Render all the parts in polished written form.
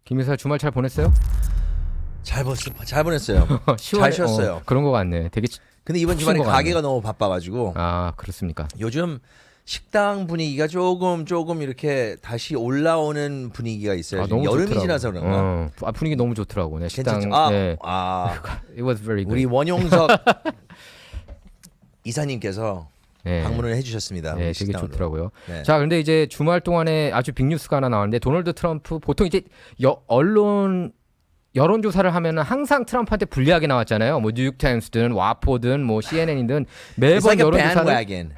김 이사 주말 잘 보냈어요? 잘 보냈어요. 잘 쉬었어요. 그런 거 같네. 되게 근데 이번 주말에 가게가 너무 바빠가지고. 아 그렇습니까? 요즘 식당 분위기가 조금 이렇게 다시 올라오는 분위기가 있어요. 아, 너무 여름이 좋더라고. 지나서 그런가? 분위기 너무 좋더라고. 네, 식당. 괜찮죠? 네. it was very good. 우리 원용석 이사님께서 네. 방문을 해주셨습니다. 네, 되게 식당으로. 좋더라고요. 네. 자, 근데 이제 주말 동안에 아주 빅뉴스가 하나 나왔는데 도널드 트럼프 보통 이제 여론조사를 하면은 항상 트럼프한테 불리하게 나왔잖아요. 뭐 뉴욕타임스든 와포든 뭐 CNN이든 매번 It's like a 여론조사를 bandwagon.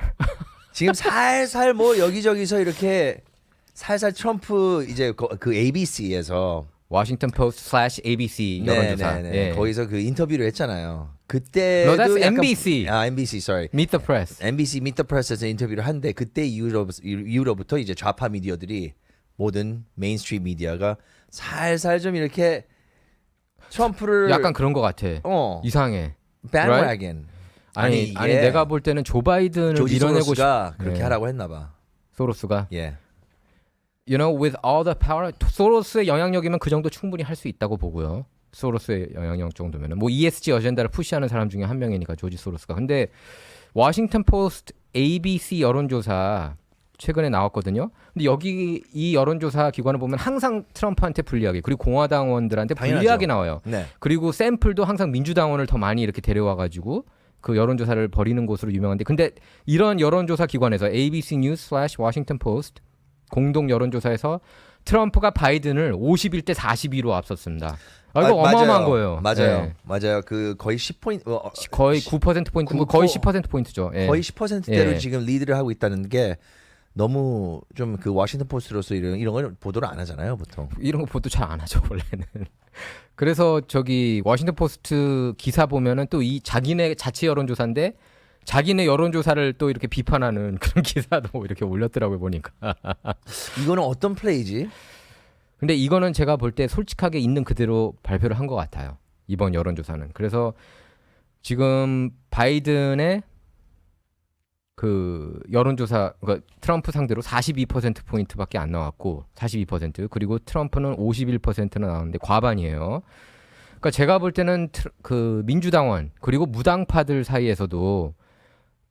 지금 살살 뭐 여기저기서 이렇게 살살 트럼프 이제 그 ABC에서 워싱턴 포스트 /ABC 여론조사. 예. 거기서 그 인터뷰를 했잖아요. 그때 No, that's MBC. MBC, sorry. Meet the Press. MBC Meet the Press에서 인터뷰를 한데 그때 이후로부터 이제 좌파 미디어들이 모든 메인스트림 미디어가 살살 좀 이렇게 트럼프를 약간 그런 것 같아. 이상해. bandwagon. 아니 내가 볼 때는 조 바이든을 조지 밀어내고 소로스가 그렇게 하라고 했나 봐. 소로스가. 예. You know, with all the power, 소로스의 영향력이면 그 정도 충분히 할 수 있다고 보고요. 소로스의 영향력 정도면은 뭐 ESG 어젠다를 푸시하는 사람 중에 한 명이니까 조지 소로스가. 근데 워싱턴 포스트 ABC 여론조사 최근에 나왔거든요. 근데 여기 이 여론조사 기관을 보면 항상 트럼프한테 불리하게 그리고 공화당원들한테 당연하죠. 불리하게 나와요. 네. 그리고 샘플도 항상 민주당원을 더 많이 이렇게 데려와가지고 그 여론조사를 벌이는 곳으로 유명한데 근데 이런 여론조사 기관에서 ABC News / 워싱턴 포스트 공동 여론조사에서 트럼프가 바이든을 51대 42로 앞섰습니다. 이거 어마어마한 거예요. 맞아요. 맞아요. 그 거의 10포인트 거의 9% 포인트, 거의 10% 포인트죠. 예. 거의 10%대로 지금 리드를 하고 있다는 게 너무 좀 그 워싱턴 포스트로서 이런 걸 보도를 안 하잖아요, 보통. 이런 거 보도 잘 안 하죠, 원래는. 그래서 저기 워싱턴 포스트 기사 보면은 또 이 자기네 자체 여론조사인데 자기네 여론조사를 또 이렇게 비판하는 그런 기사도 이렇게 올렸더라고요, 보니까. 이거는 어떤 플레이지? 근데 이거는 제가 볼 때 솔직하게 있는 그대로 발표를 한 것 같아요. 이번 여론조사는. 그래서 지금 바이든의 그 여론조사, 그러니까 트럼프 상대로 42%포인트밖에 안 나왔고 42% 그리고 트럼프는 51%나 나왔는데 과반이에요. 그러니까 제가 볼 때는 그 민주당원 그리고 무당파들 사이에서도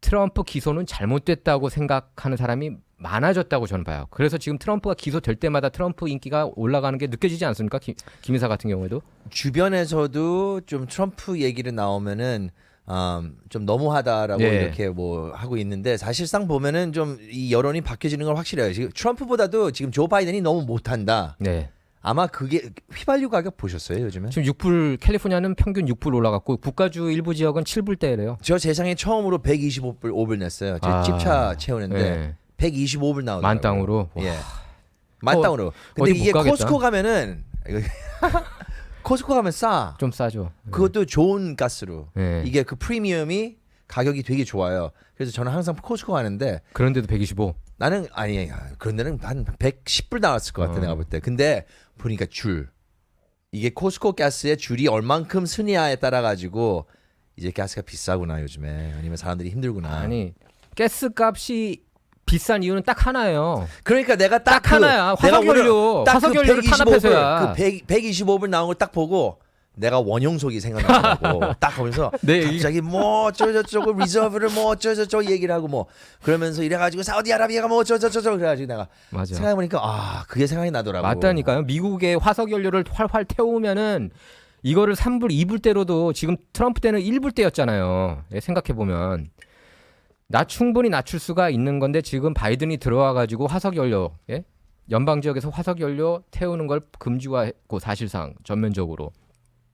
트럼프 기소는 잘못됐다고 생각하는 사람이 많아졌다고 저는 봐요. 그래서 지금 트럼프가 기소될 때마다 트럼프 인기가 올라가는 게 느껴지지 않습니까? 김이사 같은 경우에도. 주변에서도 좀 트럼프 얘기를 나오면은 좀 너무하다라고 예. 이렇게 뭐 하고 있는데 사실상 보면은 좀 이 여론이 바뀌어지는 걸 확실해요. 지금 트럼프보다도 지금 조 바이든이 너무 못한다. 네. 아마 그게 휘발유 가격 보셨어요 요즘에? 지금 6불 캘리포니아는 평균 6불 올라갔고 국가주 일부 지역은 7불대래요. 저 세상에 처음으로 125불 냈어요. 제 집차 채우는데 네. 125불 나오더라고요. 만땅으로. 예. 만땅으로. 근데 어디 이게 못 가겠다. 코스코 가면은 코스코 가면 싸. 좀 싸죠. 그것도 좋은 가스로. 네. 이게 그 프리미엄이 가격이 되게 좋아요. 그래서 저는 항상 코스코 가는데 그런데도 125. 나는 아니 그런 데는 한 110불 나왔을 것 같아 내가 볼 때. 근데 보니까 이게 코스코 가스의 줄이 얼만큼 쓰냐에 따라 가지고 이제 가스가 비싸구나 요즘에 아니면 사람들이 힘들구나. 아니 가스값이 비싼 이유는 딱 하나예요. 그러니까 내가 딱 하나야. 화석연료. 화석연료를 탄압해서야. 125불 나온 걸 딱 보고 내가 원용석이 생각나더라고. 딱 보면서 네, 갑자기 뭐 어쩌저쩌고 리저브를 뭐 어쩌저쩌고 얘기를 하고 뭐 그러면서 이래가지고 사우디아라비아가 뭐 어쩌저쩌고 그래가지고 내가 맞아. 생각해보니까 그게 생각이 나더라고. 맞다니까요. 미국의 화석연료를 활활 태우면은 이거를 3불, 2불대로도 지금 트럼프 때는 1불대였잖아요. 예, 생각해보면. 충분히 낮출 수가 있는 건데 지금 바이든이 들어와가지고 화석연료, 예? 연방 지역에서 화석연료 태우는 걸 금지화했고 사실상 전면적으로.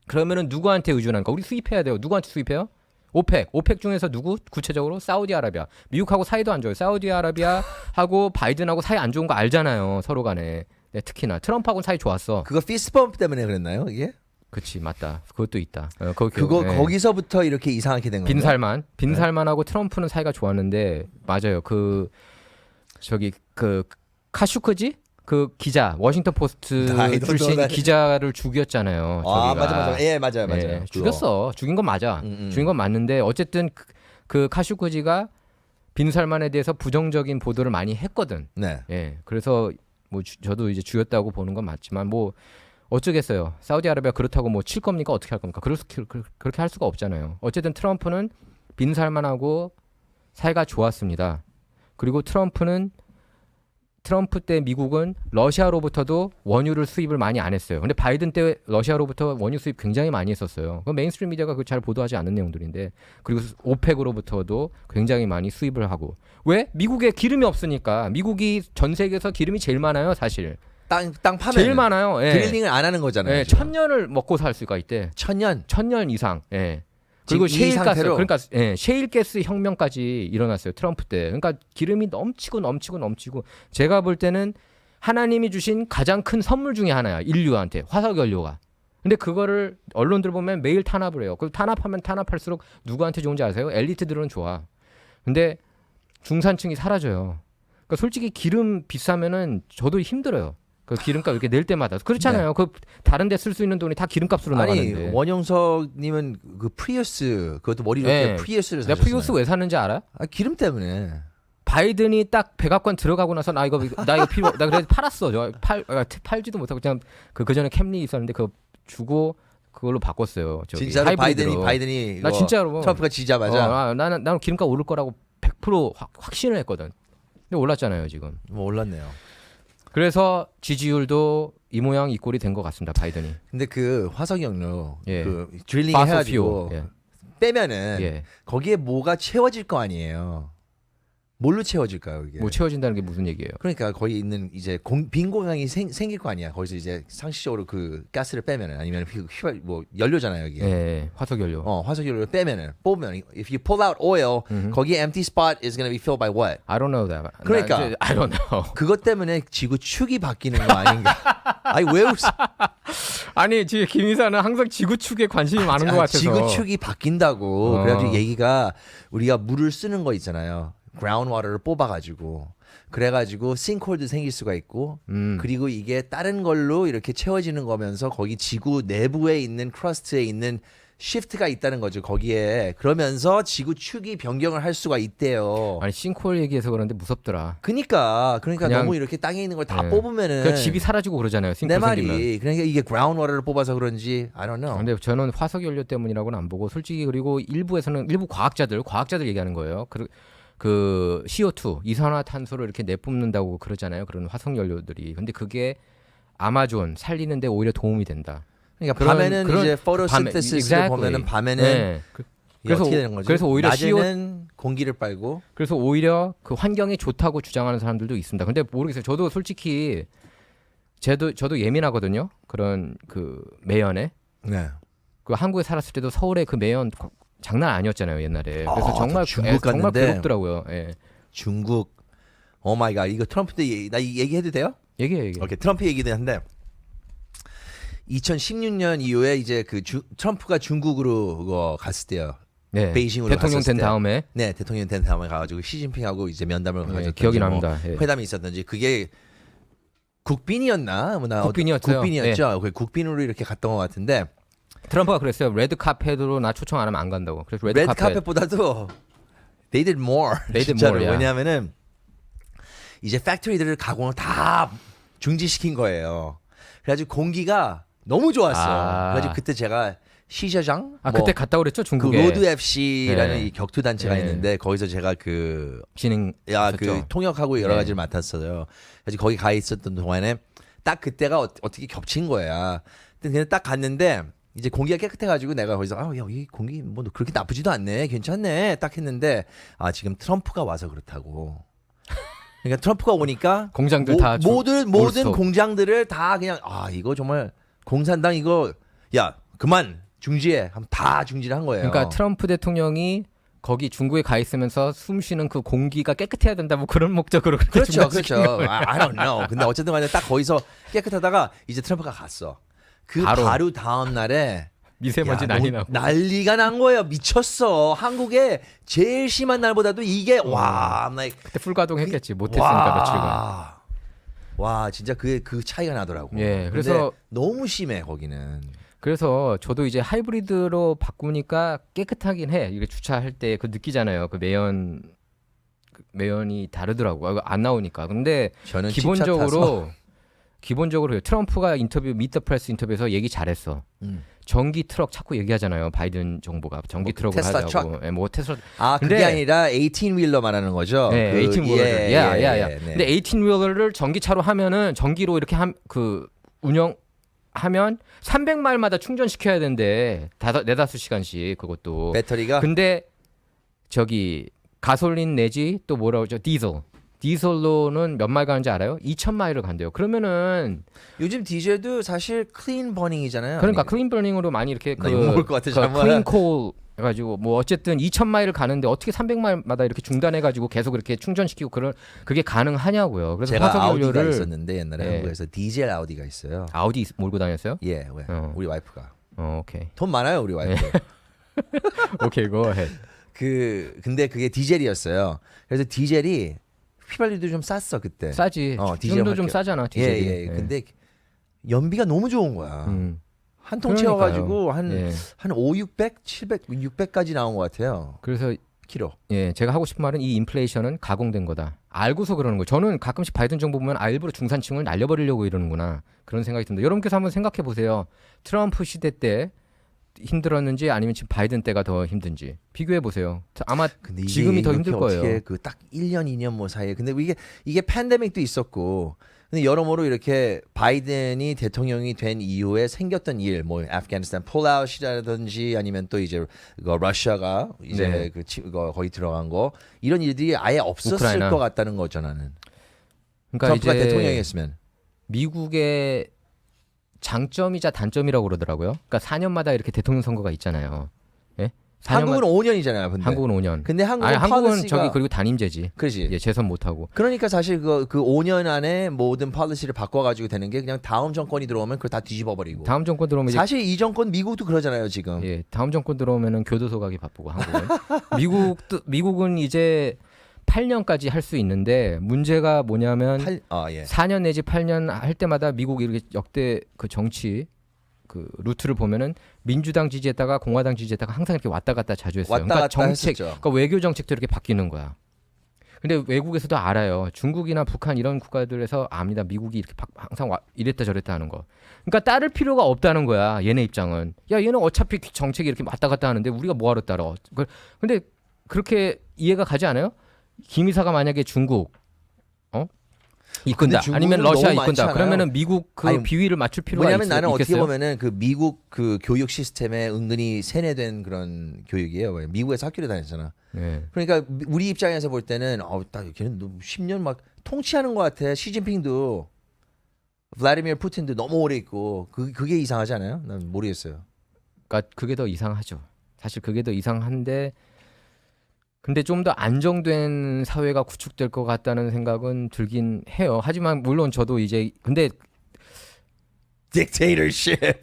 그러면은 누구한테 의존하는가? 우리 수입해야 돼요. 누구한테 수입해요? 오펙 중에서 누구? 구체적으로 사우디아라비아. 미국하고 사이도 안 좋아요. 사우디아라비아하고 바이든하고 사이 안 좋은 거 알잖아요. 서로 간에. 네, 특히나 트럼프하고는 사이 좋았어. 그거 피스펌프 때문에 그랬나요 이게? 그치 맞다. 그것도 있다. 거기서부터 이렇게 이상하게 된 건가요? 빈살만하고 트럼프는 사이가 좋았는데 맞아요. 그 카슈크지? 그 기자 워싱턴 포스트 출신 기자를 죽였잖아요. 맞아. 예, 맞아요. 네, 죽였어. 죽인 건 맞아. 죽인 건 맞는데 어쨌든 그 카슈크지가 빈살만에 대해서 부정적인 보도를 많이 했거든. 네. 예. 그래서 뭐 저도 이제 죽였다고 보는 건 맞지만 뭐 어쩌겠어요. 사우디아라비아 그렇다고 뭐 칠 겁니까? 어떻게 할 겁니까? 그렇게 할 수가 없잖아요. 어쨌든 트럼프는 빈살만하고 사이가 좋았습니다. 그리고 트럼프 때 미국은 러시아로부터도 원유를 수입을 많이 안 했어요. 근데 바이든 때 러시아로부터 원유 수입 굉장히 많이 했었어요. 그 메인스트림 미디어가 잘 보도하지 않는 내용들인데, 그리고 오펙으로부터도 굉장히 많이 수입을 하고. 왜? 미국에 기름이 없으니까. 미국이 전 세계에서 기름이 제일 많아요, 사실. 땅 파면 제일 많아요. 예. 드릴링을 안 하는 거잖아요. 예, 지금. 1000년을 먹고 살 수가 있대. 1000년. 1000년 이상. 예. 지금 그리고 이 셰일가스, 상태로? 그러니까 셰일가스 혁명까지 일어났어요. 트럼프 때. 그러니까 기름이 넘치고. 제가 볼 때는 하나님이 주신 가장 큰 선물 중에 하나야. 인류한테 화석연료가. 근데 그거를 언론들 보면 매일 탄압을 해요. 그 탄압하면 탄압할수록 누구한테 좋은지 아세요? 엘리트들은 좋아. 근데 중산층이 사라져요. 그러니까 솔직히 기름 비싸면은 저도 힘들어요. 그 기름값 이렇게 낼 때마다 그렇잖아요. 네. 그 다른 데 쓸 수 있는 돈이 다 기름값으로 아니 나가는데. 원영석님은 그 프리우스 그것도 머리 좋게 네. 프리우스를 내가 사셨어요. 프리우스 왜 샀는지 알아? 아, 기름 때문에. 바이든이 딱 백악관 들어가고 나서 나 이거 필요 나 그래서 팔았어. 팔지도 못하고 그냥 그 전에 캠리 있었는데 그거 주고 그걸로 바꿨어요. 저기 진짜로 하이브리드로. 바이든이 나 이거 진짜로 트럼프가 지자마자 나는 기름값 오를 거라고 100% 확신을 했거든. 근데 올랐잖아요 지금. 뭐 올랐네요. 그래서 지지율도 이 모양 이 꼴이 된 것 같습니다. 바이든이. 근데 그 화석연료 예. 그 드릴링 Fossil 해가지고 fuel. 빼면은 예. 거기에 뭐가 채워질 거 아니에요. 뭘로 채워질까요 이게? 뭐 채워진다는 게 무슨 얘기예요? 그러니까 거기 있는 이제 빈 공간이 생길 거 아니야. 거기서 이제 상식적으로 그 가스를 빼면은 아니면 뭐 연료잖아요 이게. 예, 화석연료. 화석연료를 빼면은 뽑으면 if you pull out oil 거기에 empty spot is going to be filled by what? I don't know that. 그러니까. I don't know. 그것 때문에 지구 축이 바뀌는 거 아닌가? 아니 왜 웃어? 아니 지금 김 이사는 항상 지구축에 관심이 많은 것 같아서. 지구축이 바뀐다고. 그래가지고 얘기가 우리가 물을 쓰는 거 있잖아요. ground water를 뽑아가지고 그래가지고 싱크홀도 생길 수가 있고 그리고 이게 다른 걸로 이렇게 채워지는 거면서 거기 지구 내부에 있는 크러스트에 있는 시프트가 있다는 거죠. 거기에 그러면서 지구축이 변경을 할 수가 있대요. 아니 싱크홀 얘기해서 그런데 무섭더라. 그러니까 그냥- 너무 이렇게 땅에 있는 걸 다 네. 뽑으면은 그 집이 사라지고 그러잖아요. 내 싱크홀 말이 생기면. 그러니까 이게 ground water를 뽑아서 그런지 I don't know. 근데 저는 화석연료 때문이라고는 안 보고 솔직히 그리고 일부 과학자들 얘기하는 거예요. 그 CO2 이산화탄소를 이렇게 내뿜는다고 그러잖아요. 그런 화석연료들이. 근데 그게 아마존 살리는데 오히려 도움이 된다. 그러니까 밤에는 이제 photosynthesis를 exactly. 보면은 밤에는 네. 이게 그래서 어떻게 되는 거죠? 그래서 오히려 낮에는 공기를 빨고 그래서 오히려 그 환경이 좋다고 주장하는 사람들도 있습니다. 근데 모르겠어요. 저도 솔직히 저도 예민하거든요. 그런 그 매연에. 네. 그 한국에 살았을 때도 서울에 그 매연 장난 아니었잖아요, 옛날에. 그래서 아, 정말 중국 정말 갔는데. 괴롭더라고요. 예. 중국 오 마이 갓 이거 트럼프 때 나 얘기해도 돼요? 얘기해. 오케이 트럼프 얘기도 한데 2016년 이후에 이제 그 트럼프가 중국으로 그거 갔을 때요. 네. 베이징으로 대통령 갔었을 된 때. 다음에 네 대통령 된 다음에 가가지고 시진핑하고 이제 면담을 예, 가졌던지 기억이 뭐 납니다. 예. 회담이 있었던지 그게 국빈이었나? 국빈이었어요. 국빈이었죠. 그 국빈으로 이렇게 갔던 것 같은데 트럼프가 그랬어요. 레드 카펫으로 나 초청 안 하면 안 간다고. 그래서 레드 카펫보다도 they did more. They did 진짜로. more, yeah. 왜냐하면은 이제 팩토리들을 가공을 다 중지시킨 거예요. 그래가지고 공기가 너무 좋았어. 그래가지고 그때 제가 시저장 그때 갔다 그랬죠 그 중국에. 로드 FC라는 네. 이 격투 단체가 네. 있는데 거기서 제가 그 진행. 그 통역하고 여러 네. 가지를 맡았어요. 그래서 거기 가 있었던 동안에 딱 그때가 어떻게 겹친 거야. 근데 그냥 딱 갔는데 이제 공기가 깨끗해가지고 내가 거기서 야, 이 공기 뭐 그렇게 나쁘지도 않네, 괜찮네, 딱 했는데 지금 트럼프가 와서 그렇다고. 그러니까 트럼프가 오니까 공장들 다 모든 올스톱. 공장들을 다 그냥 이거 정말 공산당 이거 야 그만 중지해 하면 다 중지를 한 거예요. 그러니까 트럼프 대통령이 거기 중국에 가 있으면서 숨 쉬는 그 공기가 깨끗해야 된다 뭐 그런 목적으로 그렇게 그렇죠. 중단시킨 거예요. I don't know. 근데 어쨌든 간에 딱 거기서 깨끗하다가 이제 트럼프가 갔어. 그 바로 다음 날에 미세먼지 난리 나고. 난리가 난 거예요. 미쳤어. 한국에 제일 심한 날보다도 이게 와, I'm like, 그때 풀가동했겠지. 못했으니까 며칠간. 와, 진짜 그 차이가 나더라고. 예, 근데 그래서 너무 심해 거기는. 그래서 저도 이제 하이브리드로 바꾸니까 깨끗하긴 해. 이게 주차할 때 그 느끼잖아요. 그 매연이 다르더라고. 안 나오니까. 근데 저는 칩차 타서 기본적으로 기본적으로 트럼프가 인터뷰 미터 프레스 인터뷰에서 얘기 잘했어. 전기 트럭 자꾸 얘기하잖아요. 바이든 정부가 전기 뭐 트럭을 테슬라 하자고. 예, 뭐 테슬라. 아 그게 근데- 아니라 18휠러 말하는 거죠. 네, 그, 18휠러를. 야. 네. 근데 18휠러를 전기차로 하면은 전기로 이렇게 운영하면 300마일마다 충전시켜야 된대. 4-5시간씩 그것도. 배터리가 근데 저기 가솔린 내지 또 뭐라 그러죠? 디젤로는 몇 마일 가는지 알아요? 2,000마일을 간대요. 그러면은 요즘 디젤도 사실 클린 버닝이잖아요. 그러니까 아니, 클린 버닝으로 많이 이렇게 나 욕먹을 것 같아, 잘못 클린 콜 해가지고 뭐 어쨌든 2,000마일을 가는데 어떻게 300마일마다 이렇게 중단해가지고 계속 이렇게 충전시키고 그게 가능하냐고요. 그래서 제가 아우디가 화석연료를 있었는데 옛날에 네. 한국에서 디젤 아우디가 있어요. 아우디 몰고 다녔어요? 예, 왜? 우리 와이프가 오케이. 돈 많아요, 우리 와이프. 오케이, go ahead. 근데 그게 디젤이었어요. 그래서 디젤이 휘발유도 좀 쌌어 그때. 싸지. 디젤 지금도 좀 할게요. 싸잖아. 디젤이. 예. 근데 연비가 너무 좋은 거야. 한 통 그러니까요. 채워가지고 한 예. 5, 600, 700, 600까지 나온 것 같아요. 그래서 키로. 예, 제가 하고 싶은 말은 이 인플레이션은 가공된 거다. 알고서 그러는 거예요. 저는 가끔씩 바이든 정부 보면 일부러 중산층을 날려버리려고 이러는구나. 그런 생각이 듭니다. 여러분께서 한번 생각해 보세요. 트럼프 시대 때 힘들었는지 아니면 지금 바이든 때가 더 힘든지 비교해 보세요. 아마 근데 이게 지금이 더 이렇게 힘들 거예요. 어떻게 그딱 1년, 2년 뭐 사이에. 근데 이게 팬데믹도 있었고. 근데 여러모로 이렇게 바이든이 대통령이 된 이후에 생겼던 일, 뭐 아프가니스탄 폴아웃이라든지 아니면 또 이제 러시아가 이제 네. 거기 들어간 거 이런 일들이 아예 없었을 우크라이나. 것 같다는 거죠 나는. 그러니까 트럼프가 이제 대통령이었으면. 미국의 장점이자 단점이라고 그러더라고요. 그러니까 4년마다 이렇게 대통령 선거가 있잖아요. 예? 4년마다 한국은 5년이잖아요. 근데 한국은 5년. 근데 한국은 아니, 한국은 policy가- 저기 그리고 단임제지. 그렇지. 예, 재선 못 하고. 그러니까 사실 그 5년 안에 모든 policy를 바꿔가지고 되는 게 그냥 다음 정권이 들어오면 그걸 다 뒤집어 버리고. 다음 정권 들어오면 이제 사실 이 정권 미국도 그러잖아요 지금. 예, 다음 정권 들어오면은 교도소 가기 바쁘고 한국은. 미국은 이제 8년까지 할 수 있는데 문제가 뭐냐면 4년 내지 8년 할 때마다 미국이 이렇게 역대 그 정치 그 루트를 보면은 민주당 지지했다가 공화당 지지했다가 항상 이렇게 왔다 갔다 자주 했어요. 왔다 그러니까 갔다 정책, 했었죠. 그러니까 외교 정책도 이렇게 바뀌는 거야. 근데 외국에서도 알아요. 중국이나 북한 이런 국가들에서 압니다. 미국이 이렇게 항상 이랬다 저랬다 하는 거. 그러니까 따를 필요가 없다는 거야. 얘네 입장은. 야, 얘는 어차피 정책이 이렇게 왔다 갔다 하는데 우리가 뭐하러 따라. 근데 그렇게 이해가 가지 않아요? 김이사가 만약에 중국 이끈다. 중국은 아니면 러시아 너무 이끈다. 많잖아요. 그러면은 미국 그 아니, 비위를 맞출 필요가 왜냐면 나는 어떻게 있겠어요? 보면은 그 미국 그 교육 시스템에 은근히 세뇌된 그런 교육이에요. 왜? 미국에서 학교를 다녔잖아. 네. 그러니까 우리 입장에서 볼 때는 딱 걔는 너무 10년 막 통치하는 것 같아. 시진핑도 블라디미르 푸틴도 너무 오래 있고 그게 이상하지 않아요? 난 모르겠어요. 그러니까 그게 더 이상하죠. 사실 그게 더 이상한데 근데 좀 더 안정된 사회가 구축될 것 같다는 생각은 들긴 해요. 하지만 물론 저도 이제 근데 dictatorship.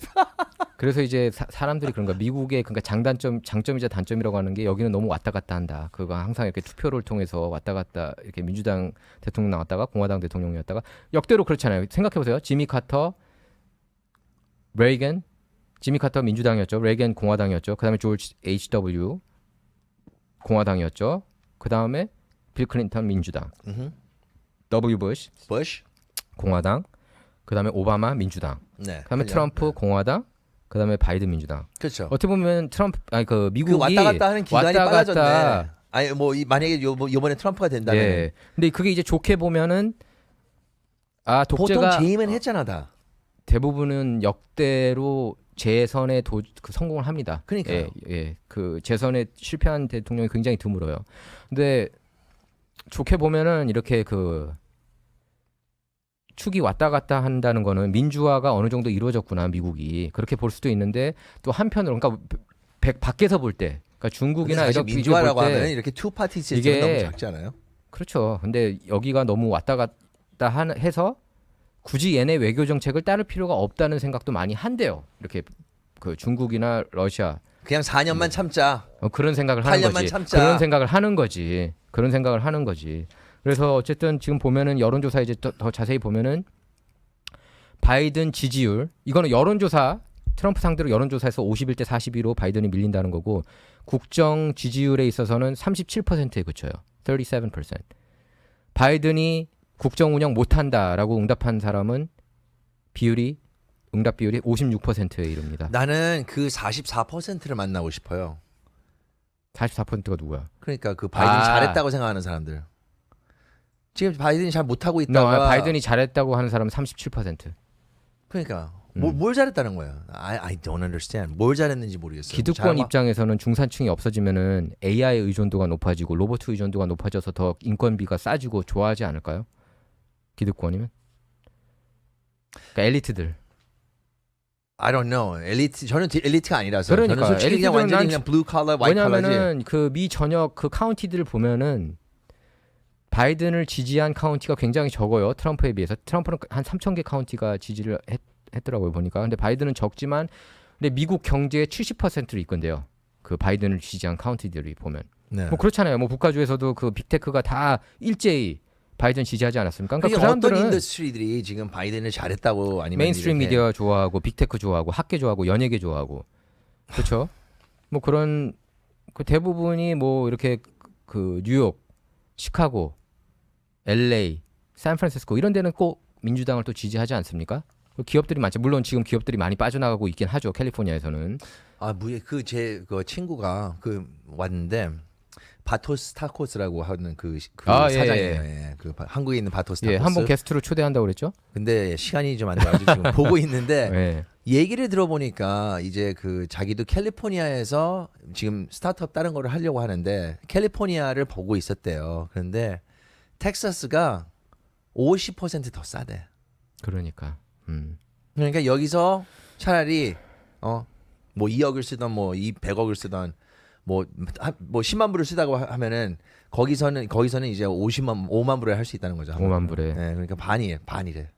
그래서 이제 사람들이 그런가 미국의 그러니까 장점이자 단점이라고 하는 게 여기는 너무 왔다 갔다 한다. 그거 항상 이렇게 투표를 통해서 왔다 갔다 이렇게 민주당 대통령 나왔다가 공화당 대통령이었다가 역대로 그렇잖아요. 생각해 보세요. 지미 카터, 레이건, 지미 카터 민주당이었죠. 레이건 공화당이었죠. 그다음에 조지 H.W. 공화당이었죠. 그다음에 빌 클린턴 민주당. W. 부시 부시. 공화당. 그다음에 오바마 민주당. 네. 그다음에 그죠. 트럼프 공화당. 그다음에 바이든 민주당. 그렇죠. 어떻게 보면 미국이 그 왔다 갔다 하는 기간이 왔다 빨라졌네. 갔다. 아니 뭐 만약에 요번에 트럼프가 된다면 예. 근데 그게 이제 좋게 보면은 보통 독재가 재임은 했잖아 다. 대부분은 역대로 재선에 성공을 합니다. 그러니까요. 예. 그 재선에 실패한 대통령이 굉장히 드물어요. 근데 좋게 보면은 이렇게 그 축이 왔다 갔다 한다는 거는 민주화가 어느 정도 이루어졌구나 미국이 그렇게 볼 수도 있는데 또 한편으로 그러니까 밖에서 볼 때 그러니까 중국이나 사실 이렇게 민주화라고 볼 때 하면 이렇게 투 파티 시스템이 이게 너무 작지 않아요? 그렇죠. 근데 여기가 너무 왔다 갔다 해서 굳이 얘네 외교 정책을 따를 필요가 없다는 생각도 많이 한대요. 이렇게 그 중국이나 러시아 그냥 4년만 참자. 그런 생각을 하는 8년만 거지. 참자. 그런 생각을 하는 거지. 그런 생각을 하는 거지. 그래서 어쨌든 지금 보면은 여론조사 이제 더 자세히 보면은 바이든 지지율 이거는 여론조사 트럼프 상대로 여론조사에서 51대 42로 바이든이 밀린다는 거고 국정 지지율에 있어서는 37%에 그쳐요. 37%. 바이든이 국정 운영 못한다라고 응답한 사람은 비율이 응답 비율이 56%에 이릅니다. 나는 그 44%를 만나고 싶어요. 44%가 누구야? 그러니까 그 바이든이 아. 잘했다고 생각하는 사람들. 지금 바이든이 잘 못하고 No, 있다가 바이든이 잘했다고 하는 사람은 37%. 그러니까 뭘 잘했다는 거야? I don't understand. 뭘 잘했는지 모르겠어요. 기득권 입장에서는 중산층이 없어지면은 AI 의존도가 높아지고 로봇 의존도가 높아져서 더 인건비가 싸지고 좋아하지 않을까요? 기득권이면? 그러니까 엘리트들. I don't know. 저는 엘리트가 아니라서. 그러니까, 저는 솔직히 그냥 엘리트들은 완전히 그냥 블루 칼라, 화이트 칼라지. 왜냐면은 그 미 전역 그 카운티들을 보면은 바이든을 지지한 카운티가 굉장히 적어요. 트럼프에 비해서. 트럼프는 한 3,000개 카운티가 지지를 했더라고요 보니까. 근데 바이든은 적지만 근데 미국 경제의 70%를 이끈대요. 그 바이든을 지지한 카운티들이 보면. 네. 뭐 그렇잖아요. 뭐 국가주에서도 그 빅테크가 다 일제히 바이든 지지하지 않았습니까? 그러니까 그 그게 어떤 사람들은 인더스트리들이 지금 바이든을 잘했다고 아니면 메인스트림 이렇게 미디어 좋아하고 빅테크 좋아하고 학계 좋아하고 연예계 좋아하고 그렇죠. 뭐 그런 그 대부분이 뭐 이렇게 그 뉴욕, 시카고, LA, 샌프란시스코 이런 데는 꼭 민주당을 또 지지하지 않습니까? 그 기업들이 많죠. 물론 지금 기업들이 많이 빠져나가고 있긴 하죠. 캘리포니아에서는. 제 그 친구가 그 왔는데 바토스 타코스라고 하는 그 아, 예, 사장이에요. 예. 그 한국에 있는 바토스 타코스. 예, 한번 게스트로 초대한다고 그랬죠? 근데 시간이 좀 안 돼가지고 지금 보고 있는데 예. 얘기를 들어보니까 이제 그 자기도 캘리포니아에서 지금 스타트업 다른 거를 하려고 하는데 캘리포니아를 보고 있었대요. 그런데 텍사스가 50%더 싸대. 그러니까. 그러니까 여기서 차라리 뭐 2억을 쓰던 뭐 100억을 쓰던 뭐 10만 불을 쓰다고 하면은 거기서는 이제 5만 불에 할 수 있다는 거죠. 5만 불에. 네, 그러니까 반이래.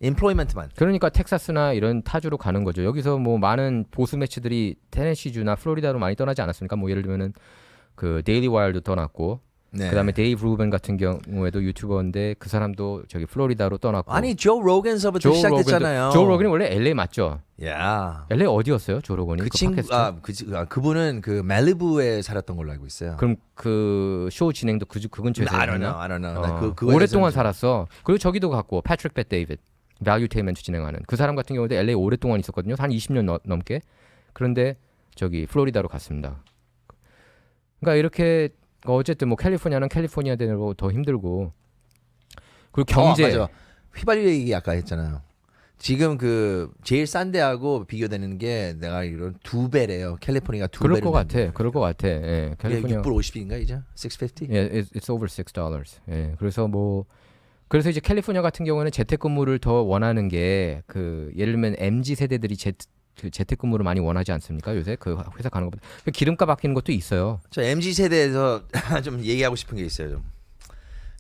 임플로이먼트만. 그러니까 텍사스나 이런 타주로 가는 거죠. 여기서 뭐 많은 보수 매체들이 테네시주나 플로리다로 많이 떠나지 않았습니까? 뭐 예를 들면은 그 데일리 와일도 떠났고 네. 그다음에 데이브 루벤 같은 경우에도 유튜버인데 그 사람도 저기 플로리다로 떠났고 아니 조 로건서부터 시작됐잖아요. 조 로건이 원래 LA 맞죠? 야. LA 어디였어요? 조 로건이? 그 친구 그분은 그 말리부에 살았던 걸로 알고 있어요. 그럼 그 쇼 진행도 그 근처에서 I don't know. 했나? I don't know. 나 그거에 오랫동안 대해서는 살았어. 그리고 저기도 갔고 패트릭 벳 데이빗 밸류테이먼트 진행하는 그 사람 같은 경우도 LA 오랫동안 있었거든요. 한 20년 넘게. 그런데 저기 플로리다로 갔습니다. 그러니까 이렇게 어쨌든 뭐 캘리포니아는 캘리포니아 대로 더 힘들고 그리고 경제 맞아. 휘발유 얘기 아까 했잖아요. 지금 그 제일 싼 데하고 비교되는 게 내가 이런 2배래요. 캘리포니아가 2배를. 그럴 것 같아. 그럴 것 같아. 예. 캘리포니아 6불 50인가 이제? 650? 예, it's over $6. 예. 그래서 이제 캘리포니아 같은 경우는 재택근무를 더 원하는 게 그 예를 들면 MZ 세대들이 재택근무를 많이 원하지 않습니까? 요새 그 회사 가는 것보다 기름값 아끼는 것도 있어요. 저 MZ 세대에서 좀 얘기하고 싶은 게 있어요. 좀.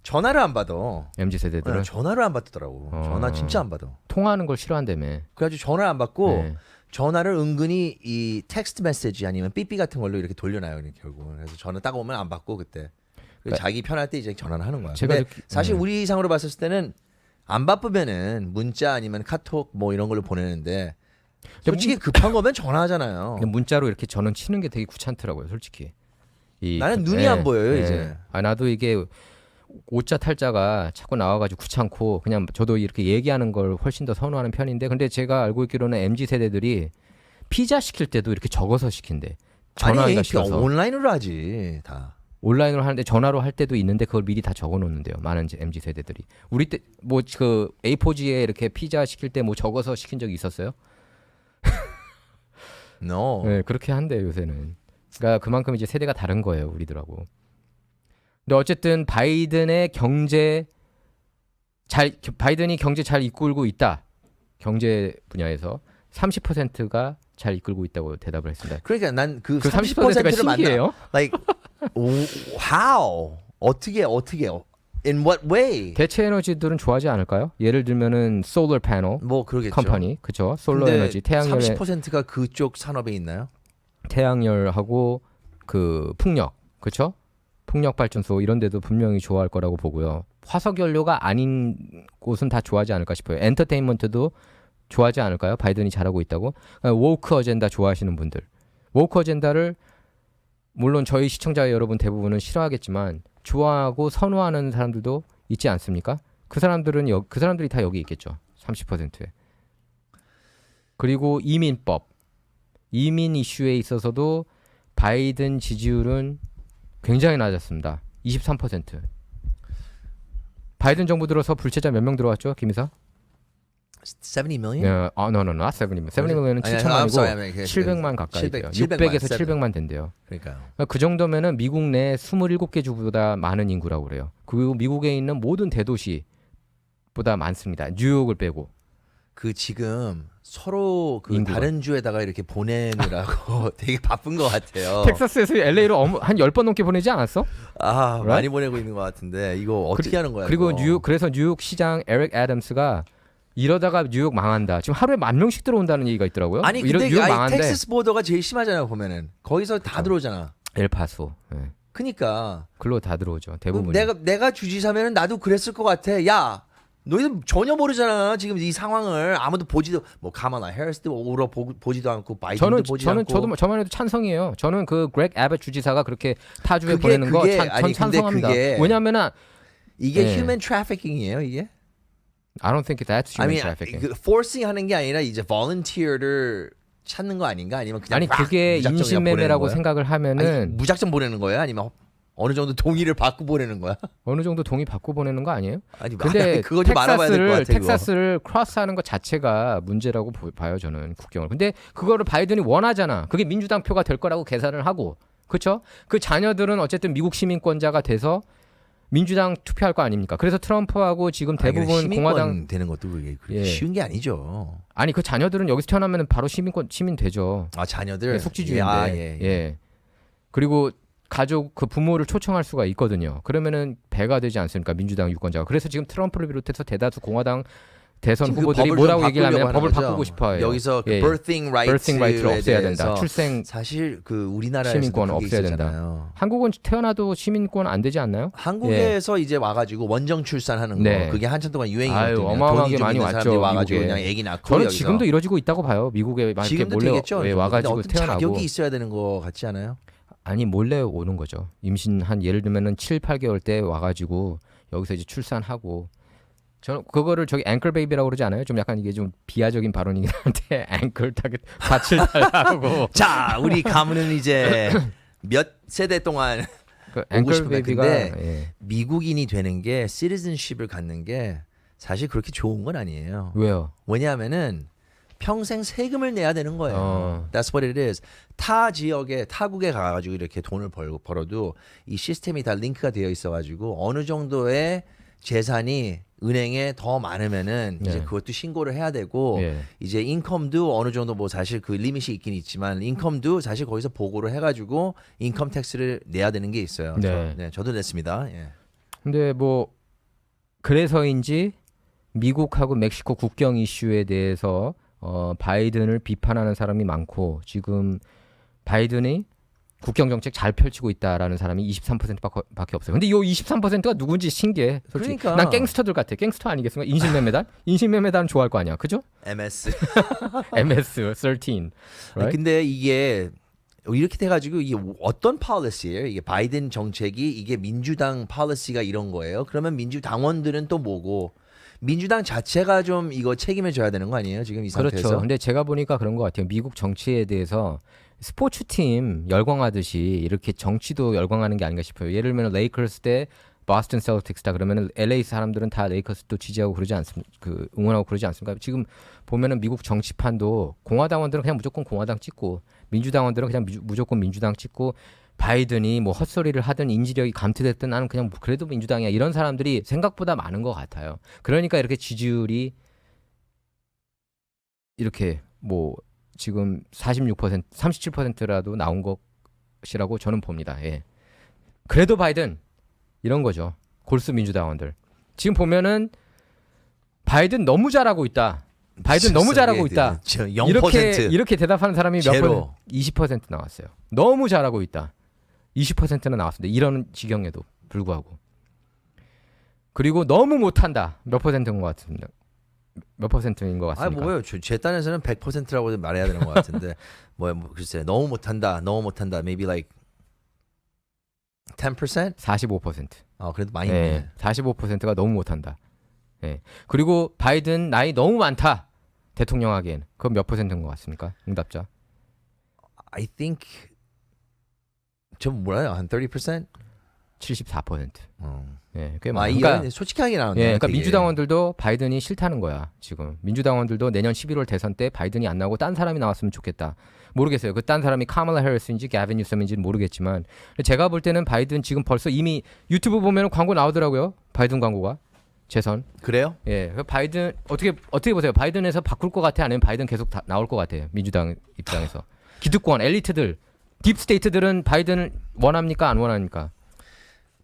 전화를 안 받아. MZ 세대들은 전화를 안 받더라고. 전화 진짜 안 받아. 통화하는 걸 싫어한다며. 그래가지고 전화를 안 받고 네. 전화를 은근히 이 텍스트 메시지 아니면 삐삐 같은 걸로 이렇게 돌려놔요. 결국. 그래서 전화 딱 오면 안 받고 그때. 그래서 자기 편할 때 이제 전화를 하는 거야. 제가 근데 사실 우리 상으로 봤을 때는 안 바쁘면은 문자 아니면 카톡 뭐 이런 걸로 보내는데 솔직히 급한 거면 전화하잖아요. 근데 문자로 이렇게 전원 치는 게 되게 귀찮더라고요, 솔직히. 나는 눈이 안 보여요, 이제. 나도 이게 오자 탈자가 자꾸 나와가지고 귀찮고 그냥 저도 이렇게 얘기하는 걸 훨씬 더 선호하는 편인데 근데 제가 알고 있기로는 MZ 세대들이 피자 시킬 때도 이렇게 적어서 시킨대. 전화하기가 싫어서. 온라인으로 하지 다. 온라인으로 하는데 전화로 할 때도 있는데 그걸 미리 다 적어놓는데요. 많은 MZ 세대들이. 우리 때 뭐 그 A4지에 이렇게 피자 시킬 때 뭐 적어서 시킨 적이 있었어요? No. 네, 그렇게 한대요 요새는. 그러니까 그만큼 이제 세대가 다른 거예요 우리들하고. 근데 어쨌든 바이든이 경제 잘 이끌고 있다. 경제 분야에서 30%가 잘 이끌고 있다고 대답을 했습니다. 그러니까 난 그 그 30%가 30%를 신기해요. like how 어떻게 in what way? 대체 에너지들은 좋아하지 않을까요? 예를 들면은 솔러 패널 뭐 그러겠죠. 컴퍼니, 그렇죠? 솔러 근데 에너지, 태양열, 30%가 그쪽 산업에 있나요? 태양열하고 그 풍력, 그렇죠? 풍력 발전소 이런 데도 분명히 좋아할 거라고 보고요. 화석 연료가 아닌 곳은 다 좋아하지 않을까 싶어요. 엔터테인먼트도 좋아하지 않을까요? 바이든이 잘하고 있다고. 워크 어젠다 좋아하시는 분들. 워크 어젠다를 물론 저희 시청자 여러분 대부분은 싫어하겠지만 좋아하고 선호하는 사람들도 있지 않습니까? 그 사람들이 다 여기 있겠죠. 30%에. 그리고 이민법, 이민 이슈에 있어서도 바이든 지지율은 굉장히 낮았습니다. 23%. 바이든 정부 들어서 불체자 몇 명 들어왔죠, 김이사? 70 million? 네, no, not 70. 70명은 7천만이고 700만 가까이 돼요. 600에서 700만 된대요. 그러니까요. 그러니까 그 정도면은 미국 내 27개 주보다 많은 인구라고 그래요. 그리고 미국에 있는 모든 대도시보다 많습니다. 뉴욕을 빼고. 그 지금 서로 그 인구가. 다른 주에다가 이렇게 보내느라고 되게 바쁜 것 같아요. 텍사스에서 LA로 한 10번 넘게 보내지 않았어? 아 Right? 많이 보내고 있는 것 같은데 이거 어떻게 하는 거야? 그리고 이거? 그래서 뉴욕 시장 에릭 애덤스가 이러다가 뉴욕 망한다. 지금 하루에 10,000명씩 들어온다는 얘기가 있더라고요. 아니 근데 뉴욕 아니, 망한데. 텍사스 보더가 제일 심하잖아요 보면은 거기서 다 들어오잖아. 엘파소. 예. 그니까 글로 다 들어오죠. 대부분. 내가 주지사면은 나도 그랬을 것 같아. 야 너희들 전혀 모르잖아 지금 이 상황을 아무도 보지도 뭐 가마나 해리스도 오러 보지도 않고 바이든도 보지 않고. 저만 해도 찬성이에요. 저는 그 그렉 애벗 주지사가 그렇게 타주에 보내는 거 전 아니, 근데 찬성합니다. 그게- 왜냐면은 이게 네. 휴먼 트래피킹이에요 이게? I don't think that's human trafficking. 그 forcing 하는 게 아니라 이제 volunteer를 찾는 거 아닌가? 아니면 그냥 아니 막 그게 무작정 그냥 인신매매라고 보내는 거야? 생각을 아니, 하면은 무작정 보내는 거야? 아니면 어느 정도 동의를 받고 보내는 거야? 어느 정도 동의 받고 보내는 거 아니에요? 아니 근데 그거 좀 알아봐야 될 것 같아. 텍사스를 크로스하는 것 자체가 문제라고 봐요 저는 국경을. 근데 그거를 바이든이 원하잖아. 그게 민주당 표가 될 거라고 계산을 하고, 그렇죠? 그 자녀들은 어쨌든 미국 시민권자가 돼서 민주당 투표할 거 아닙니까? 그래서 트럼프하고 지금 대부분 공화당 되는 것도 그게 그렇게 예. 쉬운 게 아니죠. 아니 그 자녀들은 여기서 태어나면 바로 시민 되죠. 아 자녀들 속지주의인데. 예. 예. 그리고 가족 그 부모를 초청할 수가 있거든요. 그러면은 배가 되지 않습니까? 민주당 유권자가. 그래서 지금 트럼프를 비롯해서 대다수 공화당 대선 지금 그 후보들이 법을 뭐라고 좀 얘기를 하면 바꾸려고 법을 하는 바꾸고 거죠. 싶어요. 여기서 그 예. birthing birthing right를 rights에 없애야 된다. 대해서 출생 사실 그 우리나라에서 시민권 없애야 된다. 한국은 태어나도 시민권 안 되지 않나요? 한국에서 이제 와가지고 원정 출산하는 네. 거 그게 한참 동안 아유, 유행이었거든요. 어마어마하게 돈이 좀 많이 있는 왔죠, 사람들이 와가지고 미국에. 그냥 애기 낳고 저는 여기서. 지금도 이루어지고 있다고 봐요. 미국에 막 이렇게 지금도 몰래 되겠죠. 와가지고 근데 태어나고 자격이 있어야 되는 거 같지 않아요? 아니 몰래 오는 거죠. 임신 한 예를 들면은 7, 8개월 때 와가지고 여기서 이제 출산하고. 저는 그거를 저기 앵클 베이비라고 그러지 않아요? 좀 약간 이게 좀 비하적인 발언이긴 한데 앵클 타겟 밭을 달라고. 자, 우리 가문은 이제 몇 세대 동안 그 오고 앵클 싶은데 베이비가 근데 예. 미국인이 되는 게 시티즌십을 갖는 게 사실 그렇게 좋은 건 아니에요. 왜요? 왜냐하면은 평생 세금을 내야 되는 거예요. That's what it is. 타 지역에 타국에 가가지고 이렇게 돈을 벌어도 이 시스템이 다 링크가 되어 있어가지고 어느 정도의 재산이 은행에 더 많으면은 이제 네. 그것도 신고를 해야 되고 예. 이제 인컴도 어느 정도 뭐 사실 그 리밋이 있긴 있지만 인컴도 사실 거기서 보고를 해가지고 인컴 텍스를 내야 되는 게 있어요. 네. 저도 냈습니다. 예. 근데 뭐 그래서인지 미국하고 멕시코 국경 이슈에 대해서 바이든을 비판하는 사람이 많고 지금 바이든이 국경 정책 잘 펼치고 있다라는 사람이 23%밖에 없어요. 근데 이 23%가 누군지 신기해. 솔직히. 그러니까. 난 갱스터들 같아. 갱스터 아니겠습니까? 인신매매단? 인신매매단 좋아할 거 아니야. 그죠? MS. MS 13. 아니, Right? 근데 이게 이렇게 돼가지고 이게 어떤 policy예요? 이게 바이든 정책이 이게 민주당 policy가 이런 거예요? 그러면 민주당원들은 또 뭐고? 민주당 자체가 좀 이거 책임을 져야 되는 거 아니에요? 지금 이 상태에서. 그렇죠. 근데 제가 보니까 그런 것 같아요. 미국 정치에 대해서 스포츠팀 열광하듯이 이렇게 정치도 열광하는 게 아닌가 싶어요. 예를 들면 레이커스 대 보스턴 셀틱스다 그러면 LA 사람들은 다 레이커스도 지지하고 그러지 않습니까? 그 응원하고 그러지 않습니까? 지금 보면은 미국 정치판도 공화당원들은 그냥 무조건 공화당 찍고 민주당원들은 그냥 무조건 민주당 찍고 바이든이 뭐 헛소리를 하든 인지력이 감퇴됐든 나는 그냥 그래도 민주당이야 이런 사람들이 생각보다 많은 것 같아요. 그러니까 이렇게 지지율이 이렇게 뭐 지금 46%, 37%라도 나온 것이라고 저는 봅니다. 예. 그래도 바이든 이런 거죠. 골수 민주당원들. 지금 보면은 바이든 너무 잘하고 있다. 바이든 너무 잘하고 있다. 0%. 이렇게 대답하는 사람이 몇 제로. 퍼센트? 20% 나왔어요. 너무 잘하고 있다. 20%는 나왔습니다. 이런 지경에도 불구하고. 그리고 너무 못한다. 몇 퍼센트인 것 같습니다. 몇 퍼센트인 것 아 같습니까? 뭐예요? 제 딴에서는 100%라고 말해야 되는 것 같은데 뭐 글쎄 너무 못한다. maybe like 10%? 45%. 그래도 많이 예, 있네. 45%가 너무 못한다. 예. 그리고 바이든 나이 너무 많다. 대통령 하기엔 그건 몇 퍼센트인 것 같습니까? 응답자. I think 좀 몰라요. 한 30%? 74%. 어. 예, 꽤 아, 많아요. 이건 그러니까, 솔직하게 나오네. 예, 그러니까 되게. 민주당원들도 바이든이 싫다는 거야. 지금 민주당원들도 내년 11월 대선 때 바이든이 안 나오고 딴 사람이 나왔으면 좋겠다. 모르겠어요. 그 딴 사람이 카멀라 해리스인지 가빈 뉴섬인지는 모르겠지만 제가 볼 때는 바이든 지금 벌써 이미 유튜브 보면 광고 나오더라고요. 바이든 광고가 재선. 그래요? 예, 그 바이든 어떻게 보세요? 바이든에서 바꿀 것 같아, 아니면 바이든 계속 나올 것 같아요? 민주당 입장에서 기득권 엘리트들, 딥스테이트들은 바이든을 원합니까, 안 원합니까?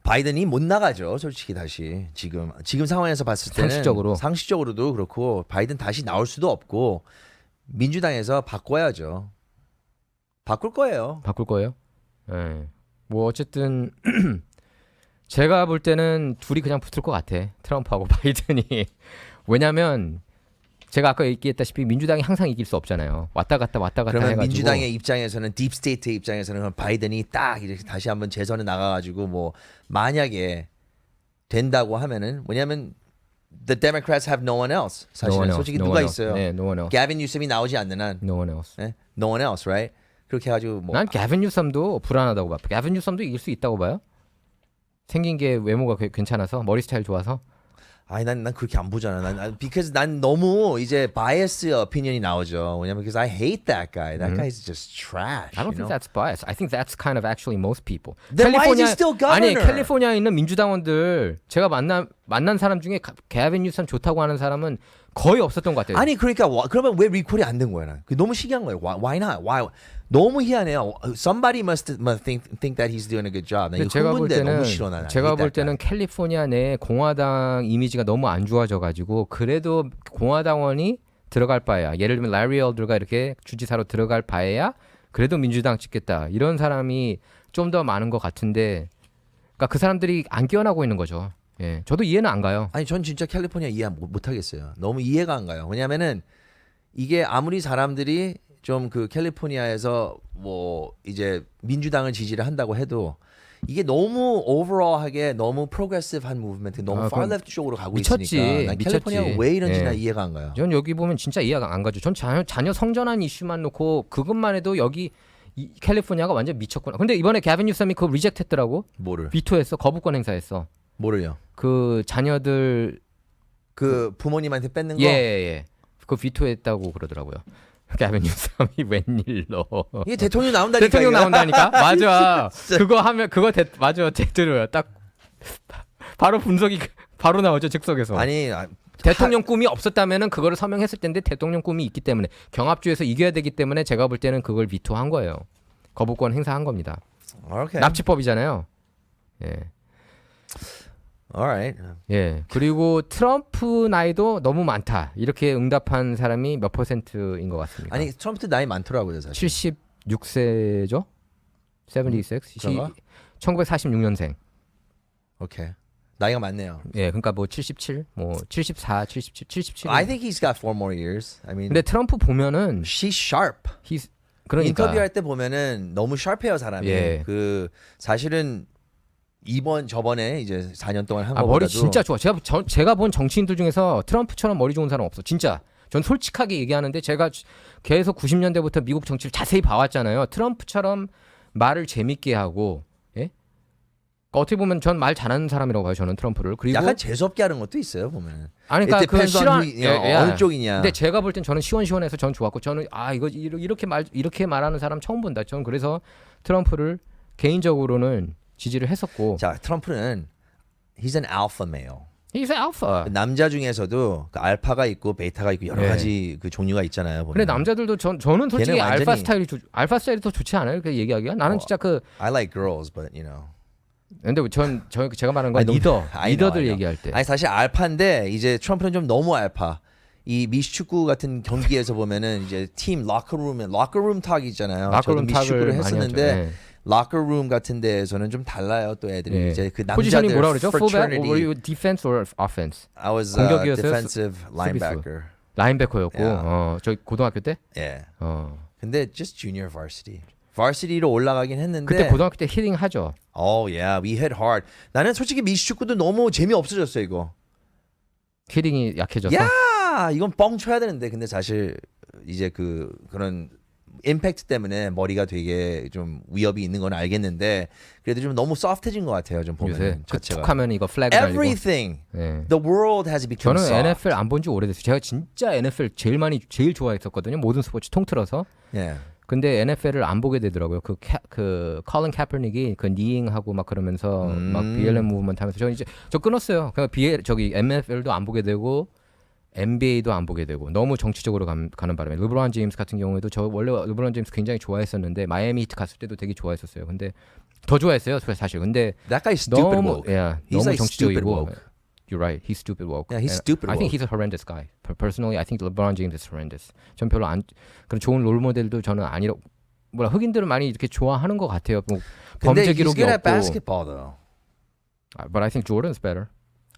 바이든이 못 나가죠, 솔직히 다시 지금 상황에서 봤을 때는 상식적으로도 그렇고 바이든 다시 나올 수도 없고 민주당에서 바꿔야죠. 바꿀 거예요. 바꿀 거예요? 예. 뭐 어쨌든 제가 볼 때는 둘이 그냥 붙을 것 같아. 트럼프하고 바이든이. 왜냐면 제가 아까 얘기했다시피 민주당이 항상 이길 수 없잖아요. 왔다 갔다 그러면 해가지고. 민주당의 입장에서는 딥스테이트 입장에서는 그럼 바이든이 딱 이렇게 다시 한번 재선에 나가가지고 뭐 만약에 된다고 하면은 뭐냐면 the Democrats have no one else. 사실은 솔직히 누가 있어요? 네, no one else. 가빈 뉴섬이 나오지 않는 한 No one else. 네? no one else, right? 그렇게 해가지고 뭐 난 가빈 뉴섬도 불안하다고 봐. 가빈 뉴섬도 이길 수 있다고 봐요. 생긴 게 외모가 괜찮아서, 머리 스타일 좋아서. 아니 난 그렇게 안 보잖아. because 난 너무 이제 bias opinion이 나오죠. 왜냐면 because I hate that guy. That guy is just trash. I don't think that's bias. I think that's kind of actually most people. Then why is he still 아니 governor? 캘리포니아에 있는 민주당원들 제가 만난 사람 중에 가빈 뉴섬 좋다고 하는 사람은 거의 없었던 것 같아요. 아니 그러니까 그러면 왜 리콜이 안 된 거야? 난 그게 너무 신기한 거예요. Why not? Why? 너무 희한해요. Somebody must think that he's doing a good job. 나 이거 제가 볼 흥분돼. 때는 너무 싫어 나는. 제가 볼 때는 캘리포니아 내 공화당 이미지가 너무 안 좋아져가지고 그래도 공화당원이 들어갈 바에야, 예를 들면 라리 엘더가 이렇게 주지사로 들어갈 바에야 그래도 민주당 찍겠다 이런 사람이 좀 더 많은 것 같은데, 그러니까 그 사람들이 안 깨어나고 있는 거죠. 예, 저도 이해는 안 가요. 아니 전 진짜 캘리포니아 이해 못 하겠어요. 너무 이해가 안 가요. 왜냐면은 이게 아무리 사람들이 좀 그 캘리포니아에서 뭐 이제 민주당을 지지를 한다고 해도 이게 너무 오버럴하게 너무 프로그레시브한 무브먼트, 너무 far left 쪽으로 가고 미쳤지, 있으니까 난 캘리포니아가 미쳤지. 왜 이런지 예. 나 이해가 안 가요. 전 여기 보면 진짜 이해가 안 가죠. 전 자녀 성전환 이슈만 놓고 그것만 해도 여기 캘리포니아가 완전 미쳤구나. 근데 이번에 가빈 뉴섬이 그거 리젝트했더라고. 뭐를? 비토했어. 거부권 행사했어. 뭐를요? 그 자녀들 그 부모님한테 뺏는 거? 예. 그거 비토했다고 그러더라고요. 가빈 뉴섬이 웬일로. 이게 대통령 나온다니까. 대통령 이거. 나온다니까. 맞아. 그거 하면 맞아. 제대로요. 딱 바로 분석이 바로 나오죠. 즉석에서. 아니 대통령 꿈이 없었다면은 그거를 서명했을 텐데 대통령 꿈이 있기 때문에 경합주에서 이겨야 되기 때문에 제가 볼 때는 그걸 비토한 거예요. 거부권 행사한 겁니다. Okay. 납치법이잖아요. 예. Alright. 예. 그리고 트럼프 나이도 너무 많다. 이렇게 응답한 사람이 몇 %인 것 같습니까? 아니 트럼프도 나이 많더라고요 사실. 76세죠? 76. 그런가? 1946년생. 오케이. 나이가 많네요. 예. 그러니까 뭐 77, 뭐 74, 77. I think he's got 4 more years. I mean, 근데 트럼프 보면은 she's sharp. 그러니까 인터뷰할 때 보면은 너무 샤프해요 사람이. 예. 그 사실은 저번에 이제 4년 동안 한 머리 거보다도 진짜 좋아. 제가 본 정치인들 중에서 트럼프처럼 머리 좋은 사람 없어. 진짜. 전 솔직하게 얘기하는데 제가 계속 90년대부터 미국 정치를 자세히 봐왔잖아요. 트럼프처럼 말을 재밌게 하고, 예? 그러니까 어떻게 보면 전 말 잘하는 사람이라고 봐요. 저는 트럼프를. 그리고 약간 재수없게 하는 것도 있어요 보면. 아니 It 그러니까 그 depends on 싫어 어느 쪽이냐. 근데 제가 볼 땐 저는 시원시원해서 전 좋았고, 저는 이거 이렇게 말하는 사람 처음 본다. 저는 그래서 트럼프를 개인적으로는 지지를 했었고. 자 트럼프는 he's an alpha male. He's an alpha. 남자 중에서도 그 알파가 있고 베타가 있고 여러 예. 가지 그 종류가 있잖아요. 보면. 근데 남자들도 저는 솔직히 걔는 완전히- 알파 스타일이 더 좋지 않아요? 그 얘기하기가 나는 진짜 그 I like girls, but you know. 근데 제가 말하는 건 아니, 리더들 I know. 얘기할 때. 아니 사실 알파인데 이제 트럼프는 좀 너무 알파. 이 미식축구 같은 경기에서 보면은 이제 팀 로커룸 탁 있잖아요. 저도 마크룸 미식축구를 탁을 많이 했었는데 하죠. 예. 로커룸 같은 데에서는 좀 달라요. 또 애들이 예. 이제 그 남자들 포지션이 뭐라 그러죠? 풀백? fraternity. Were you defense or offense? I was 공격이었어요? defensive linebacker. 라인베커였고, 야. 저희 고등학교 때. 예. 근데 just junior varsity. varsity로 올라가긴 했는데. 그때 고등학교 때 히딩 하죠. Oh yeah, we hit hard. 나는 솔직히 미식축구도 너무 재미 없어졌어 이거. 히딩이 약해져서. Yeah, 이건 뻥 쳐야 되는데 근데 사실 이제 그런 임팩트 때문에 머리가 되게 좀 위협이 있는 건 알겠는데 그래도 좀 너무 소프트해진 것 같아요. 좀 요새 보면 자체가. 툭하면 이거 플래그 달리고. Everything, 예. the world has become 저는 soft. NFL 안 본 지 오래됐어요. 제가 진짜 NFL 제일 좋아했었거든요. 모든 스포츠 통틀어서. 예. 근데 NFL을 안 보게 되더라고요. 그 컬린 카퍼닉이 그 니잉하고 막 그러면서 막 BLM 무브먼트 하면서 저 끊었어요. 그러니까 저기 NFL도 안 보게 되고 NBA도 안 보게 되고 너무 정치적으로 가는 바람에 르브론 제임스 같은 경우에도 저 원래 르브론 제임스 굉장히 좋아했었는데 마이애미 히트 갔을 때도 되게 좋아했었어요. 근데 더 좋아했어요 사실. 근데 That guy's stupid 너무 woke. 너무 like stupid 정치적이고. woke. You're right. He's stupid woke. Yeah, he's stupid I think woke. he's a horrendous guy. Personally, I think LeBron James is horrendous. 전 별로 그런 좋은 롤 모델도 저는 아니라고. 흑인들은 많이 이렇게 좋아하는 것 같아요. 뭐 근데 범죄 he's 기록이 good at 없고. basketball though. But I think Jordan's better.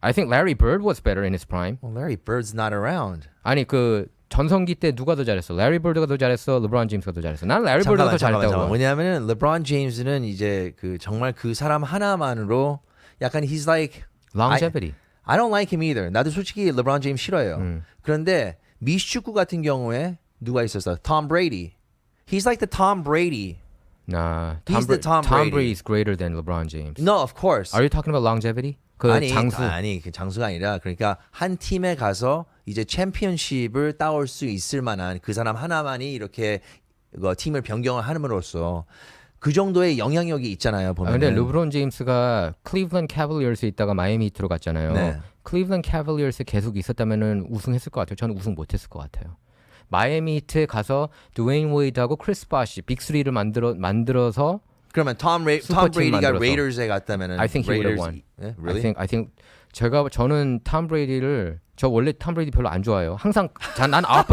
I think Larry Bird was better in his prime. Well, Larry Bird's not around. 아니 그 전성기 때 누가 더 잘했어? Larry Bird가 더 잘했어? LeBron James가 더 잘했어? 나는 Larry Bird가 더 잘했다고. 봐. 왜냐하면은 LeBron James는 이제 정말 그 사람 하나만으로 약간 he's like Longevity. I don't like him either. 나도 솔직히 LeBron James 싫어요. 그런데 미식축구 같은 경우에 누가 있었어? Tom Brady. He's like the Tom Brady. Nah, He's the Tom Brady. Brady is greater than LeBron James. No, of course. Are you talking about longevity? 그 장수. 아니 그 장수가 아니라 그러니까 한 팀에 가서 이제 챔피언십을 따올 수 있을 만한 그 사람 하나만이 이렇게 팀을 변경을 함으로써 그 정도의 영향력이 있잖아요. 보면. 근데 르브론 제임스가 클리블랜드 캐벌리어스에 있다가 마이애미 히트로 갔잖아요. 네. 클리블랜드 캐벌리어스에 계속 있었다면은 우승했을 것 같아요. 저는 우승 못했을 것 같아요. 마이애미 히트에 가서 드웨인 웨이드하고 크리스 바시 빅3를 만들어서 그러면 Tom 슈퍼팀 Brady가 만들어서. 레이더스에 갔다면은 I think he would have won. Yeah, really? I think 저는 톰 브레이디를 저 원래 톰 브레이디 별로 안 좋아해요. 항상 난 아웃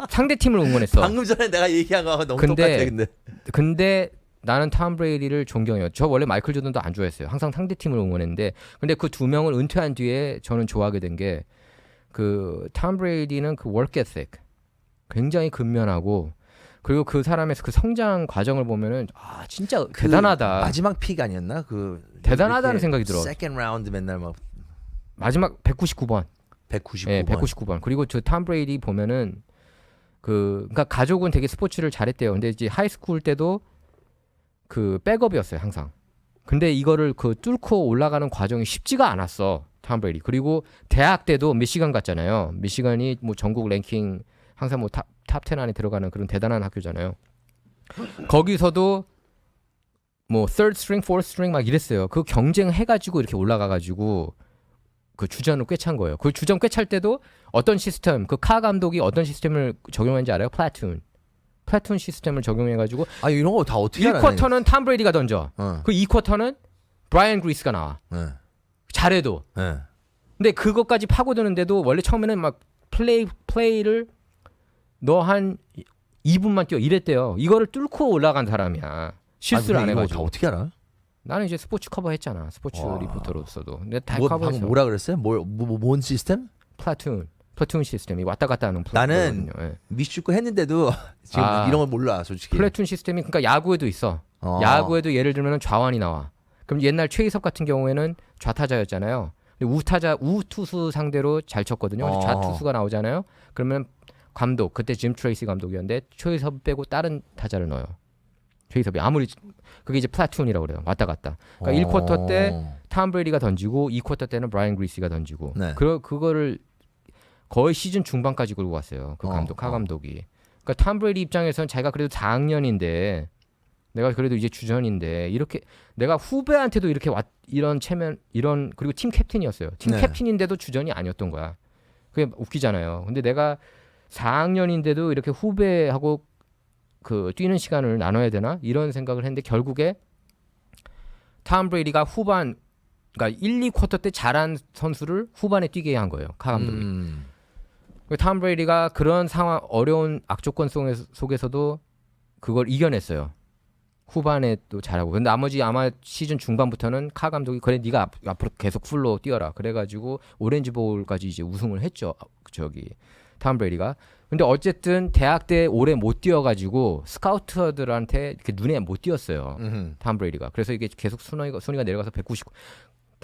상대 팀을 응원했어. 방금 전에 내가 얘기한 거하고 너무 근데- 똑같아. 근데 나는 톰 브레이디를 존경해요. 저 원래 마이클 조던도 안 좋아했어요. 항상 상대 팀을 응원했는데 근데 그 두 명을 은퇴한 뒤에 저는 좋아하게 된 게 그 톰 브레이디는 그 work ethic 굉장히 근면하고 그리고 그 사람의 그 성장 과정을 보면은 진짜 대단하다. 마지막 픽 아니었나? 대단하다는 이렇게 생각이 들어. Second round 맨날 막 마지막 199번. 199번. 예, 199번. 그리고 저 톰 브레이디 보면은 그러니까 가족은 되게 스포츠를 잘했대요. 근데 이제 하이스쿨 때도 그 백업이었어요, 항상. 근데 이거를 뚫고 올라가는 과정이 쉽지가 않았어. 톰 브레이디. 그리고 대학 때도 미시간 갔잖아요. 미시간이 뭐 전국 랭킹 항상 뭐 탑 10 안에 들어가는 그런 대단한 학교잖아요. 거기서도 뭐 third string, fourth string 막 이랬어요. 그 경쟁해 가지고 이렇게 올라가 가지고 그 주전을 꿰찬 거예요. 그 주전 꿰찰 때도 어떤 시스템, 그 카 감독이 어떤 시스템을 적용했는지 알아요? 플래툰 시스템을 적용해 가지고 이런 거 다 어떻게 알아내? 1쿼터는 톰 브레이디가 던져. 그 2쿼터는 브라이언 그리스가 나와. 잘해도. 근데 그것까지 파고드는데도 원래 처음에는 막 플레이를 너 한 2분만 뛰어 이랬대요. 이거를 뚫고 올라간 사람이야. 실수를 안 이거 다 해가지고. 어떻게 알아? 나는 이제 스포츠 커버 했잖아. 스포츠 리포터로서도. 근데 다 방금 커버했어. 뭐라 그랬어요? 뭔 시스템? 플래툰 시스템이 왔다 갔다 하는 나는 플랫폼이거든요. 예. 미식축구 했는데도 지금 이런 걸 몰라 솔직히. 플래툰 시스템이 그러니까 야구에도 있어. 야구에도 예를 들면 좌완이 나와. 그럼 옛날 최희섭 같은 경우에는 좌타자였잖아요. 근데 우투수 상대로 잘 쳤거든요. 근데 좌투수가 나오잖아요. 그러면 감독 그때 짐 트레이시 감독이었는데 최희섭 빼고 다른 타자를 넣어요. 최희섭이 아무리 그게 이제 플래툰이라고 그래요. 왔다 갔다. 그러니까 1쿼터 때 톰 브레이디가 던지고 2쿼터 때는 브라이언 그리스가 던지고 네. 그거를 거의 시즌 중반까지 끌고 갔어요. 그 감독 카 감독이. 그러니까 톰 브레이디 입장에서는 자기가 그래도 4학년인데 내가 그래도 이제 주전인데 이렇게 내가 후배한테도 이렇게 이런 체면 이런 그리고 팀 캡틴이었어요. 팀 네. 캡틴인데도 주전이 아니었던 거야. 그게 웃기잖아요. 근데 내가 4학년인데도 이렇게 후배하고 그 뛰는 시간을 나눠야 되나 이런 생각을 했는데 결국에 톰 브레이디가 후반 그러니까 1, 2쿼터 때 잘한 선수를 후반에 뛰게 한 거예요. 카 감독이. 톰 브레이디가 그런 상황 어려운 악조건 속에서도 그걸 이겨냈어요. 후반에 또 잘하고. 근데 나머지 아마 시즌 중반부터는 카 감독이 그래 네가 앞으로 계속 풀로 뛰어라. 그래가지고 오렌지 볼까지 이제 우승을 했죠. 저기 톰 브레이디가. 근데 어쨌든 대학 때 오래 못 뛰어가지고 스카우터들한테 이렇게 눈에 못 띄었어요. 톰 브레이디가. 그래서 이게 계속 순위가 내려가서 199.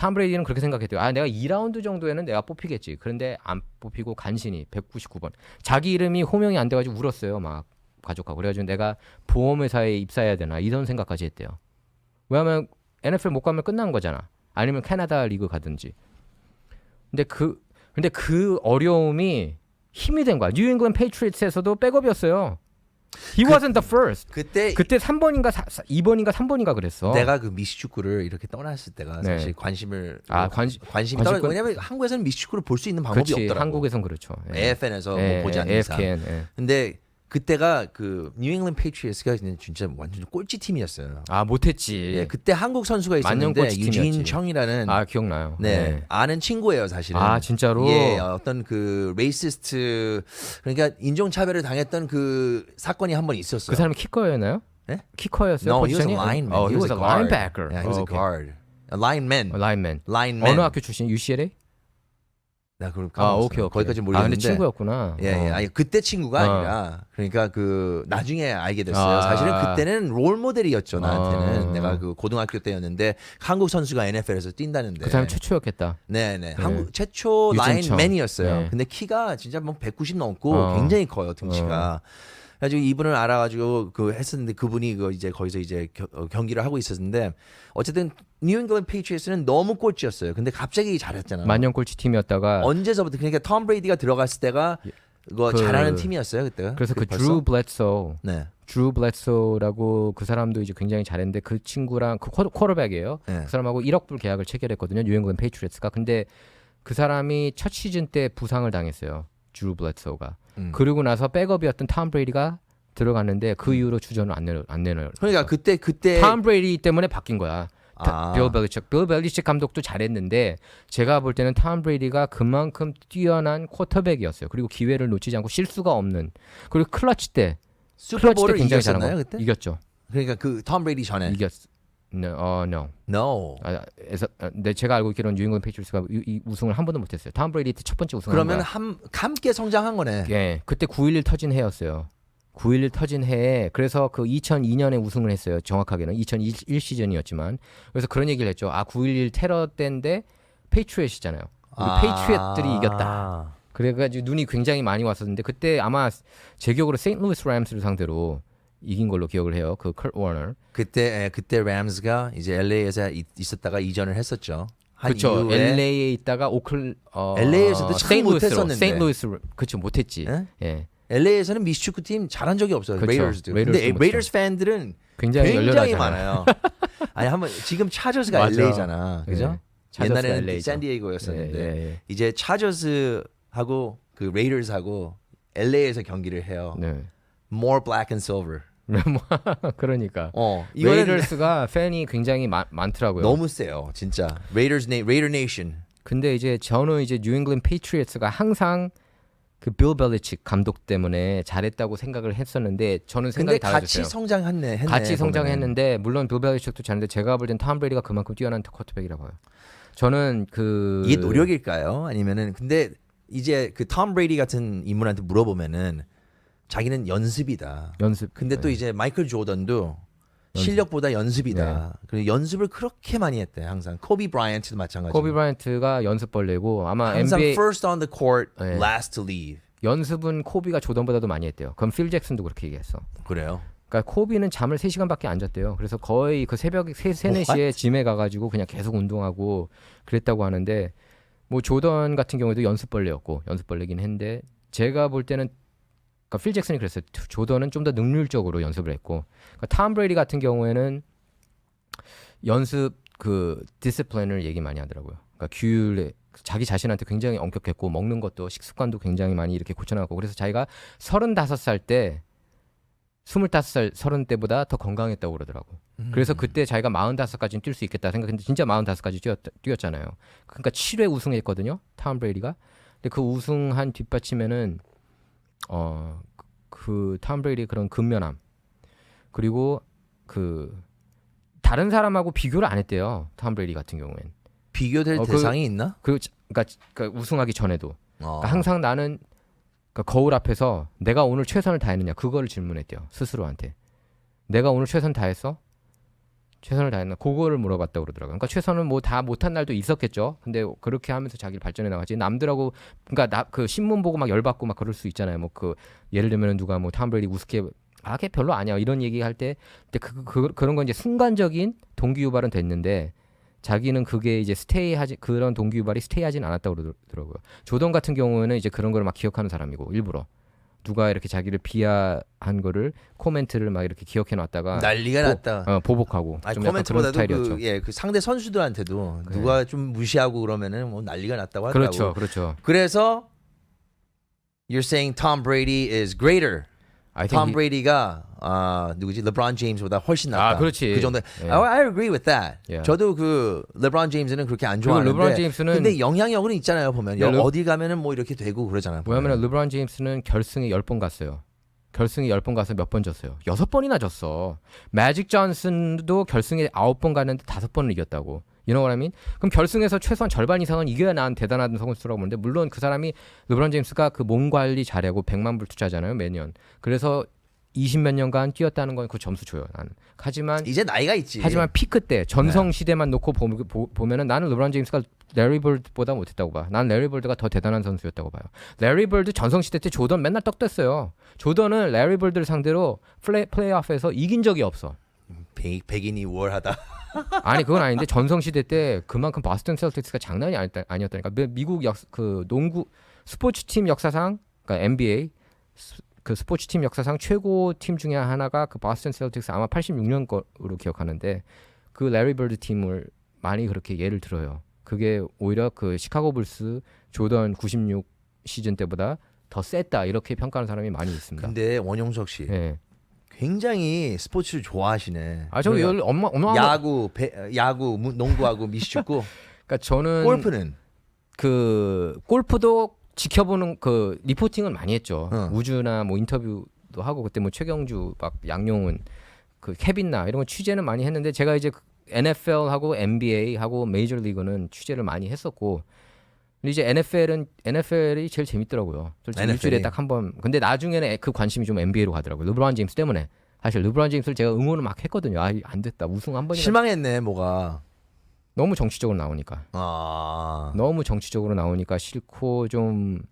탐 브레이디는 그렇게 생각했대요. 아, 내가 2라운드 정도에는 내가 뽑히겠지. 그런데 안 뽑히고 간신히 199번. 자기 이름이 호명이 안 돼가지고 울었어요. 막 가족하고. 그래가지고 내가 보험회사에 입사해야 되나 이런 생각까지 했대요. 왜냐하면 NFL 못 가면 끝난 거잖아. 아니면 캐나다 리그 가든지. 근데 그 어려움이 힘이 된 거야. 뉴 잉글랜드 페이트리어츠에서도 백업이었어요. He wasn't the first. 그때 3번인가 2번인가 3번인가 그랬어. 내가 그 미식축구를 이렇게 떠났을 때가 네. 사실 관심이 관심 떨어. 왜냐면 한국에서는 미식축구를 볼 수 있는 방법이 그렇지, 없더라고. 한국에선 그렇죠. 예. AFN에서 예, 뭐 보지 않는 이상. AFN, 예. 근데 그때가 그 뉴 잉글랜드 페이트리어츠가 진짜 완전 꼴찌 팀이었어요. 아, 못했지. 예, 그때 한국 선수가 만년 있었는데 꼴찌 팀이었지. 유진 청이라는 아, 기억나요. 네, 예. 아는 친구예요, 사실은. 아, 진짜로? 예, 어떤 그 레이시스트 그러니까 인종차별을 당했던 그 사건이 한 번 있었어요. 그 사람이 키커였나요? 예? 키커였어요? No, he was a 포지션이? lineman. He was a guard. linebacker. Yeah, he was a 오케이. guard. A lineman. 라인맨. lineman. 어느 학교 출신? UCLA? 나 그걸 아, 까먹었어요. 오케이. 거기까지 아, 모르겠는데. 근데 친구였구나. 예, 예. 아니 그때 친구가 아니라 그러니까 그 나중에 알게 됐어요. 아. 사실은 그때는 롤 모델이었죠 나한테는. 아. 내가 그 고등학교 때였는데 한국 선수가 NFL에서 뛴다는데. 그 사람 최초였겠다. 네네. 한국 최초 유진청. 라인맨이었어요. 네. 근데 키가 진짜 뭐 190 넘고 굉장히 커요 등치가. 그래가지고 이분을 알아가지고 그 했었는데 그분이 그 이제 거기서 이제 경기를 하고 있었는데 어쨌든 뉴 잉글랜드 페이트리어츠는 너무 꼴찌였어요. 근데 갑자기 잘했잖아. 만년 꼴찌 팀이었다가 언제서부터 그러니까 톰 브레이디가 들어갔을 때가 그거 잘하는 팀이었어요 그때가. 그래서 그 벌써? 드루 블레소 네. 드루 블레소라고 그 사람도 이제 굉장히 잘했는데 그 친구랑 그 쿼터백이에요. 네. 그 사람하고 1억 불 계약을 체결했거든요. 뉴 잉글랜드 페이트리어츠가. 근데 그 사람이 첫 시즌 때 부상을 당했어요. 드루 블레소가. 그러고 나서 백업이었던 톰 브레이디가 들어갔는데 그 이후로 주전을 안 내놔요. 그러니까 그때 톰 브레이디 때문에 바뀐 거야. 아. 빌 벨리책 감독도 잘했는데 제가 볼 때는 톰 브레이디가 그만큼 뛰어난 쿼터백이었어요. 그리고 기회를 놓치지 않고 실수가 없는. 그리고 클러치 때 슈퍼볼을 굉장히 잘한 이겼었나요 거. 그때? 이겼죠. 그러니까 그 톰 브레이디 전에. 이겼. No. No. 근데 제가 알고 있기로는 뉴 잉글랜드 페이트리어츠가 이 우승을 한 번도 못했어요. 톰 브레이디 때 첫 번째 우승을 한 그러면 거야. 함께 성장한 거네. 예, 그때 9.11 터진 해였어요. 9.11 터진 해에 그래서 그 2002년에 우승을 했어요. 정확하게는 2001 시즌이었지만 그래서 그런 얘기를 했죠. 아, 9.11 테러 때인데 페이트리엇이잖아요. 우리 페이트리엇들이 이겼다. 그래가지고 눈이 굉장히 많이 왔었는데 그때 아마 제 기억으로 세인트루이스 램스를 상대로 이긴 걸로 기억을 해요. 그 커트 워너. 그때 램스가 이제 LA에서 있었다가 이전을 했었죠. 그렇죠. LA에 있다가 LA에서도 참 못했었는데. 세인트루이스 그렇죠. 못했지. 예? 예. LA에서는 미식축구 팀 잘한 적이 없어요. 그쵸. 레이더스도. 레이더스도 근데 못했죠. 레이더스 팬들은 굉장히 열렬하잖아요. 많아요. 아니 한번 지금 차저스가 맞아. LA잖아. 그죠? 차저스가 옛날에는 LA 죠. 샌디에이고였었는데 예. 이제 차저스하고 그 레이더스하고 LA에서 경기를 해요. 네. More black and silver. 그러니까 이거는 레이더스가 팬이 굉장히 많더라고요. 너무 세요, 진짜. 레이더 네이션. 근데 이제 저는 이제 뉴 잉글랜드 페이트리어츠가 항상 그 빌 벨리칙 감독 때문에 잘했다고 생각을 했었는데 저는 근데 생각이 같이 달라졌어요. 성장했네. 같이 성장했는데 물론 빌 벨리칙도 잘했는데 제가 볼 땐 톰 브레이디가 그만큼 뛰어난 쿼터백이라고 봐요. 저는 그 이게 노력일까요? 아니면은 근데 이제 그 톰 브레이디 같은 인물한테 물어보면은 자기는 연습이다. 연습. 근데 또 이제 마이클 조던도 실력보다 연습이다. 그리고 연습을 그렇게 많이 했대 항상. 코비 브라이언트도 마찬가지. 코비 브라이언트가 연습벌레고 아마 항상 NBA first on the court, 네. last to leave. 연습은 코비가 조던보다도 많이 했대요. 그럼 필 잭슨도 그렇게 얘기했어. 그래요? 그러니까 코비는 잠을 3시간밖에 안 잤대요. 그래서 거의 그 새벽 4시에 짐에 가가지고 그냥 계속 운동하고 그랬다고 하는데 뭐 조던 같은 경우에도 연습벌레긴 했는데 제가 볼 때는 그러니까 필 잭슨이 그랬어요. 조던은 좀 더 능률적으로 연습을 했고 그러니까 톰 브레이디 같은 경우에는 연습 그 디시플린을 얘기 많이 하더라고요. 그러니까 규율에 자기 자신한테 굉장히 엄격했고 먹는 것도 식습관도 굉장히 많이 이렇게 고쳐나갔고 그래서 자기가 35살 때 25살 30대보다 더 건강했다고 그러더라고. 그래서 그때 자기가 45까지는 뛸 수 있겠다 생각했는데 진짜 45까지 뛰었잖아요. 그러니까 7회 우승했거든요. 톰 브레이디가. 근데 그 우승한 뒷받침에는 그 톰 브레이디의 그런 근면함 그리고 그 다른 사람하고 비교를 안 했대요. 톰 브레이디 같은 경우엔. 비교될 대상이 있나? 그러니까 우승하기 전에도 그러니까 항상 나는 그러니까 거울 앞에서 내가 오늘 최선을 다했느냐 그거를 질문했대요. 스스로한테. 내가 오늘 최선 다했어? 최선을 다했나? 그거를 물어봤다고 그러더라고요. 그러니까 최선은 뭐 다 못한 날도 있었겠죠. 근데 그렇게 하면서 자기를 발전해 나가지. 남들하고 그러니까 그 신문 보고 막 열받고 막 그럴 수 있잖아요. 뭐 그 예를 들면 누가 뭐 톰 브레이디 우습게 걔 별로 아니야 이런 얘기할 때 근데 그런 건 이제 순간적인 동기 유발은 됐는데 자기는 그게 이제 스테이하지 그런 동기 유발이 스테이하진 않았다고 그러더라고요. 조던 같은 경우에는 이제 그런 걸 막 기억하는 사람이고 일부러 누가 이렇게 자기를 비하한 거를 코멘트를 막 이렇게 기억해 놨다가 난리가 났다. 보복하고 아니, 좀 약간 그런 코멘트보다도 스타일이었죠. 그 상대 선수들한테도 네. 누가 좀 무시하고 그러면은 뭐 난리가 났다고 하더라고. 그렇죠, 그렇죠. 그래서 you're saying Tom Brady is greater. I think Tom Brady가 누구지? LeBron James보다 훨씬 낫다. 그렇지. 그 정도. 예. I agree with that. Yeah. 저도 그 LeBron James는 그렇게 안 그리고 좋아하는데. 르브론 제임스는 근데 영향력은 있잖아요. 보면 네, 어디 가면은 뭐 이렇게 되고 그러잖아요. 뭐냐면 르브론 제임스는 결승에 10번 갔어요. 결승에 10번 가서 몇 번 졌어요. 6번이나 졌어. 매직 존슨도 결승에 9번 갔는데 5번을 이겼다고. You know what I mean? 그럼 결승에서 최소한 절반 이상은 이겨야 난 대단한 선수라고 보는데 물론 그 사람이 르브론 제임스가 그 몸 관리 잘하고 100만 불 투자잖아요, 매년. 그래서 20몇 년간 뛰었다는 건 그 점수 줘요, 나는. 하지만 이제 나이가 있지. 하지만 피크 때 전성 시대만 놓고 보면은 나는 르브론 제임스가 레리 벌드보다 못했다고 봐. 난 레리 벌드가 더 대단한 선수였다고 봐요. 레리 벌드 전성 시대 때 조던 맨날 떡댔어요. 조던은 레리 벌드를 상대로 플레이오프에서 이긴 적이 없어. 백인이 우월하다. 아니 그건 아닌데 전성 시대 때 그만큼 보스턴 셀틱스가 장난이 아니었다니까. 미국 그 농구 스포츠 팀 역사상 그러니까 NBA 그 스포츠 팀 역사상 최고 팀 중에 하나가 그 보스턴 셀틱스 아마 86년 거로 기억하는데 그 레리 벌드 팀을 많이 그렇게 예를 들어요. 그게 오히려 그 시카고 불스 조던 96 시즌 때보다 더 셌다 이렇게 평가하는 사람이 많이 있습니다. 근데 원용석 씨 예. 굉장히 스포츠를 좋아하시네. 저 엄마 야구, 농구하고 미식축구. 그러니까 저는 골프는 그 골프도 지켜보는 그 리포팅은 많이 했죠. 우주나 뭐 인터뷰도 하고 그때 뭐 최경주 막 양용은 그 케빈나 이런 거 취재는 많이 했는데 제가 이제 NFL하고 NBA하고 메이저리그는 취재를 많이 했었고 근데 이제 NFL이 제일 재밌더라고요. 솔직히 NFL 이. 일주일에 딱 한 번. 근데 나중에는 그 관심이 좀 NBA로 가더라고요. 르브론 제임스 때문에. 사실 르브론 제임스를 제가 응원을 막 했거든요. 안 됐다. 우승 한 번이나. 실망했네 뭐가. 너무 정치적으로 나오니까. 너무 정치적으로 나오니까 싫고 좀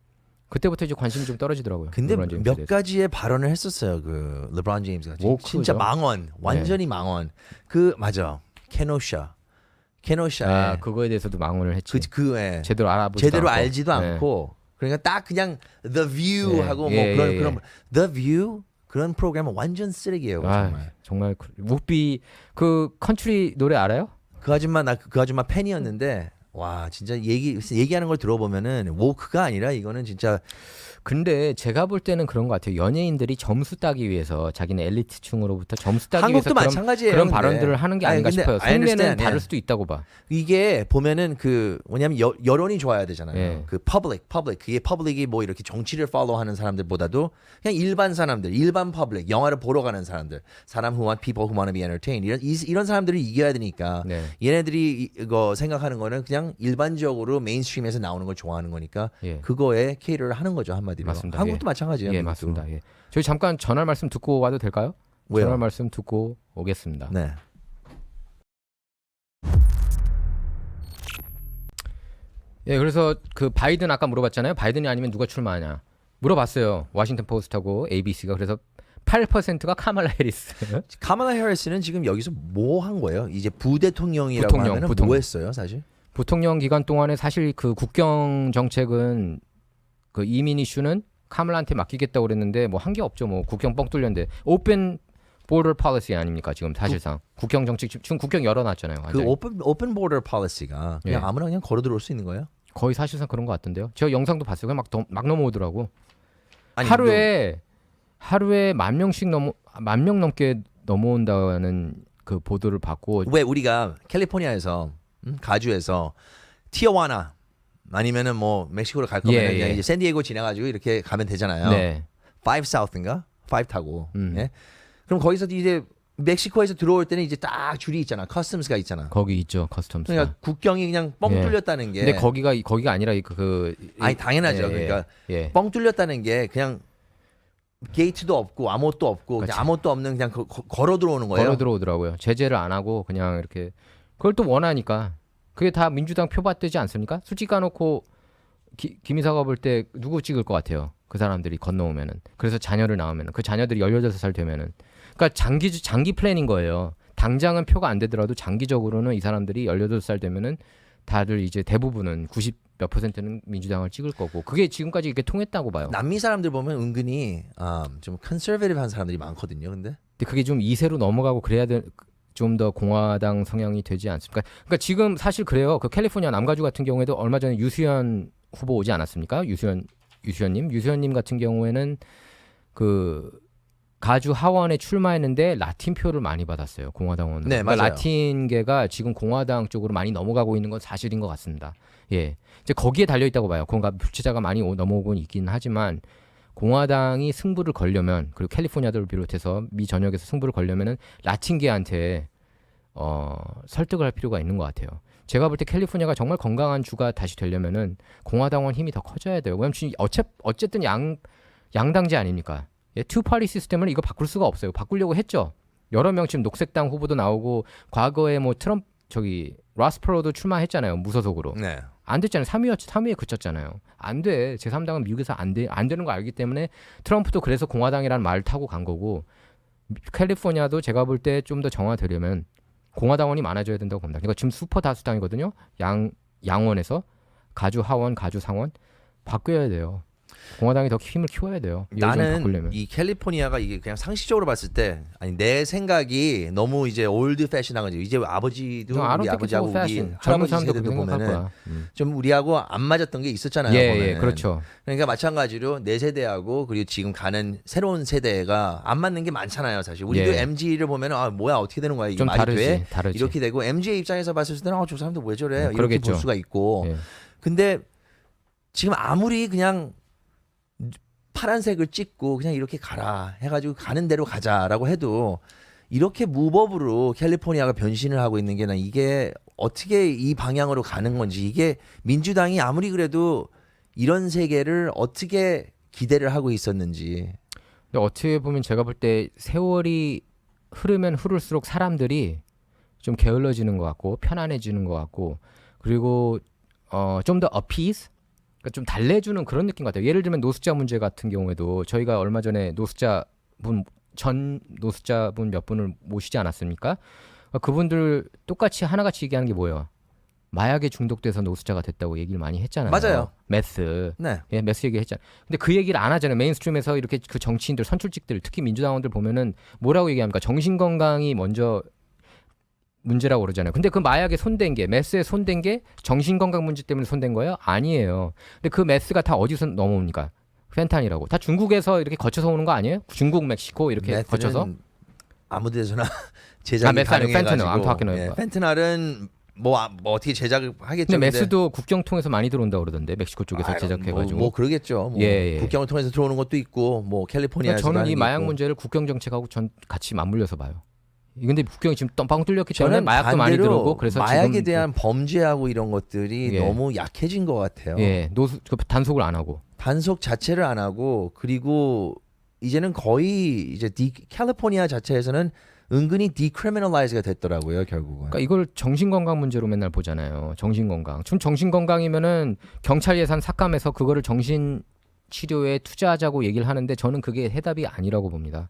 그때부터 이제 관심이 좀 떨어지더라고요. 근데 르브론 제임스에 몇 대해서. 가지의 발언을 했었어요. 그 르브론 제임스가 워크죠. 진짜 망언, 완전히 망언. 그 맞아. 케노샤. 그거에 대해서도 망언을 했지. 예. 제대로 알아보지도 제대로 않고. 알지도 네. 않고 그러니까 딱 그냥 The View 예, 하고 예, 뭐 예, 그런 The View 그런 프로그램은 완전 쓰레기예요. 정말. 묵비 그 컨트리 노래 알아요? 그 아줌마 그 아줌마 팬이었는데 와 진짜 얘기하는 걸 들어보면은 woke가 아니라 이거는 진짜 근데 제가 볼 때는 그런 것 같아요. 연예인들이 점수 따기 위해서 자기네 엘리트층으로부터 점수 따기 위해서 한국도 마찬가지예요. 그런 근데. 발언들을 하는 게 아닌가 근데 싶어요. I 속내는 understand, 다를 예. 수도 있다고 봐. 이게 보면은 그 뭐냐면 여론이 좋아야 되잖아요. 예. 그 public 그게 public이 뭐 이렇게 정치를 follow하는 사람들보다도 그냥 일반 사람들, 일반 public 영화를 보러 가는 사람 who want people who want to be entertained 이런 사람들을 이겨야 되니까 네. 얘네들이 이거 생각하는 거는 그냥 일반적으로 메인스트림에서 나오는 걸 좋아하는 거니까 예. 그거에 케이터를 하는 거죠 한마디로. 맞습니다. 한국도 예. 마찬가지예요. 예, 미국도. 맞습니다. 예. 저희 잠깐 전화 말씀 듣고 와도 될까요? 왜요? 전화 말씀 듣고 오겠습니다. 네. 예, 그래서 그 바이든 아까 물어봤잖아요. 바이든이 아니면 누가 출마하냐? 물어봤어요. 워싱턴 포스트하고 ABC가 그래서 8%가 카말라 해리스. 카말라 해리스는 지금 여기서 뭐 한 거예요? 이제 부대통령이라고 부통령, 하면은 부통령. 뭐 했어요, 사실? 부통령 기간 동안에 사실 그 국경 정책은 그 이민 이슈는 카말라한테 맡기겠다고 그랬는데 뭐 한 게 없죠. 뭐 국경 뻥 뚫렸는데 오pen border policy 아닙니까? 지금 사실상 국경 정책 지금 국경 열어놨잖아요. 그 완전히. 오픈 보더 policy가 그냥 예. 아무나 그냥 걸어 들어올 수 있는 거예요? 거의 사실상 그런 것 같던데요. 제가 영상도 봤어요. 그냥 막 넘어오더라고. 아니, 하루에 10,000명 넘게 넘어온다는 그 보도를 받고 왜 우리가 캘리포니아에서 가주에서 티어와나 아니면은 뭐 멕시코로 갈 거면 예, 그냥 예. 이제 샌디에고 지나가지고 이렇게 가면 되잖아요. 네. 5 South인가? 5 타고. 예? 그럼 거기서 이제 멕시코에서 들어올 때는 이제 딱 줄이 있잖아. 커스텀스가 있잖아. 거기 있죠. 커스텀스. 그러니까 국경이 그냥 뻥 예. 뚫렸다는 게. 근데 거기가 아니라 아니 당연하죠. 예, 그러니까 예. 뻥 뚫렸다는 게 그냥 게이트도 없고 아무것도 없고 그치. 그냥 아무것도 없는 그냥 걸어 들어오는 거예요. 걸어 들어오더라고요. 제재를 안 하고 그냥 이렇게 그걸 또 원하니까 그게 다 민주당 표밭되지 않습니까? 솔직히 까놓고 김이사가 볼 때 누구 찍을 것 같아요? 그 사람들이 건너오면은 그래서 자녀를 낳으면은 그 자녀들이 18살 되면은 그러니까 장기 플랜인 거예요. 당장은 표가 안 되더라도 장기적으로는 이 사람들이 18살 되면은 다들 이제 대부분은 90 몇 %는 민주당을 찍을 거고 그게 지금까지 이렇게 통했다고 봐요. 남미 사람들 보면 은근히 좀 컨서베티브한 사람들이 많거든요. 근데 그게 좀 2세로 넘어가고 그래야 좀 더 공화당 성향이 되지 않습니까? 그러니까 지금 사실 그래요. 그 캘리포니아 남가주 같은 경우에도 얼마 전에 유수현 후보 오지 않았습니까? 유수현님 같은 경우에는 그 가주 하원에 출마했는데 라틴 표를 많이 받았어요. 공화당원으로. 네, 그러니까 맞아요. 라틴계가 지금 공화당 쪽으로 많이 넘어가고 있는 건 사실인 것 같습니다. 예, 이제 거기에 달려 있다고 봐요. 그런가 불체자가 많이 넘어오고 있긴 하지만 공화당이 승부를 걸려면 그리고 캘리포니아를 비롯해서 미 전역에서 승부를 걸려면은 라틴계한테 설득을 할 필요가 있는 것 같아요. 제가 볼 때 캘리포니아가 정말 건강한 주가 다시 되려면은 공화당원 힘이 더 커져야 돼요. 왜냐면 지금 어쨌든 양당제 아닙니까? 예, 투 파리 시스템을 이거 바꿀 수가 없어요. 바꾸려고 했죠. 여러 명 지금 녹색당 후보도 나오고 과거에 뭐 트럼프 라스퍼로도 출마했잖아요. 무소속으로. 네. 안 됐잖아요. 3위에 그쳤잖아요. 안 돼. 제3당은 미국에서 안 되는 거 알기 때문에 트럼프도 그래서 공화당이라는 말을 타고 간 거고 캘리포니아도 제가 볼 때 좀 더 정화되려면 공화당원이 많아져야 된다고 봅니다. 그러니까 지금 슈퍼 다수당이거든요. 양원에서 가주 하원, 가주 상원 바뀌어야 돼요. 공화당이 더 힘을 키워야 돼요. 나는 바꾸려면. 이 캘리포니아가 이게 그냥 상식적으로 봤을 때 아니 내 생각이 너무 이제 올드 패션한 거지. 이제 아버지도 우리 아버지하고 우리 젊은 할아버지 사람도 그렇게 세대도 생각할 보면은 거야. 좀 우리하고 안 맞았던 게 있었잖아요. 예, 보면은. 그렇죠. 그러니까 마찬가지로 내 세대하고 그리고 지금 가는 새로운 세대가 안 맞는 게 많잖아요. 사실 우리도 예. MG를 보면은 뭐야 어떻게 되는 거야 이게 좀 말이 돼? 다르지. 이렇게 되고 MG의 입장에서 봤을 때는 저 사람들 왜 저래? 이렇게 그러겠죠. 볼 수가 있고. 예. 근데 지금 아무리 그냥 파란색을 찍고 그냥 이렇게 가라 해가지고 가는 대로 가자라고 해도 이렇게 무법으로 캘리포니아가 변신을 하고 있는 게 난 이게 어떻게 이 방향으로 가는 건지 이게 민주당이 아무리 그래도 이런 세계를 어떻게 기대를 하고 있었는지. 근데 어떻게 보면 제가 볼 때 세월이 흐르면 흐를수록 사람들이 좀 게을러지는 것 같고 편안해지는 것 같고 그리고 좀 더 어피스 그러니까 좀 달래주는 그런 느낌 같아요. 예를 들면 노숙자 문제 같은 경우에도 저희가 얼마 전에 전 노숙자분 몇 분을 모시지 않았습니까? 그분들 똑같이 하나같이 얘기하는 게 뭐예요? 마약에 중독돼서 노숙자가 됐다고 얘기를 많이 했잖아요. 맞아요. 메스. 네. 예, 메스 얘기했잖아요. 근데 그 얘기를 안 하잖아요. 메인스트림에서 이렇게 그 정치인들, 선출직들, 특히 민주당원들 보면은 뭐라고 얘기합니까? 정신건강이 먼저 문제라고 그러잖아요. 근데 그 마약에 손댄 게, 메스에 손댄 게 정신건강 문제 때문에 손댄 거예요? 아니에요. 근데 그 메스가 다 어디서 넘어옵니까? 펜탄이라고. 다 중국에서 이렇게 거쳐서 오는 거 아니에요? 중국, 멕시코 이렇게 거쳐서? 아무 데서나 제작이 메스 아니고 가능해가지고. 펜트널. I'm talking about. 펜트널은 뭐 어떻게 제작을 하겠죠. 근데 메스도 국경 통해서 많이 들어온다 그러던데 멕시코 쪽에서 제작해가지고. 뭐 그러겠죠. 뭐 예. 국경을 통해서 들어오는 것도 있고 뭐 캘리포니아에서 그러니까 저는 이 마약 문제를 국경 정책하고 전 같이 맞물려서 봐요. 근데 국경이 지금 뻥 뚫렸기 때문에 저는 마약도 많이 반대로 들어오고 그래서 마약에 지금 대한 범죄하고 이런 것들이 예. 너무 약해진 것 같아요. 단속을 안 하고. 단속 자체를 안 하고 그리고 이제는 거의 이제 캘리포니아 자체에서는 은근히 디크리미널라이즈가 됐더라고요 결국은. 그러니까 이걸 정신건강 문제로 맨날 보잖아요. 정신건강. 좀 정신건강이면은 경찰 예산 삭감해서 그거를 정신 치료에 투자하자고 얘기를 하는데 저는 그게 해답이 아니라고 봅니다.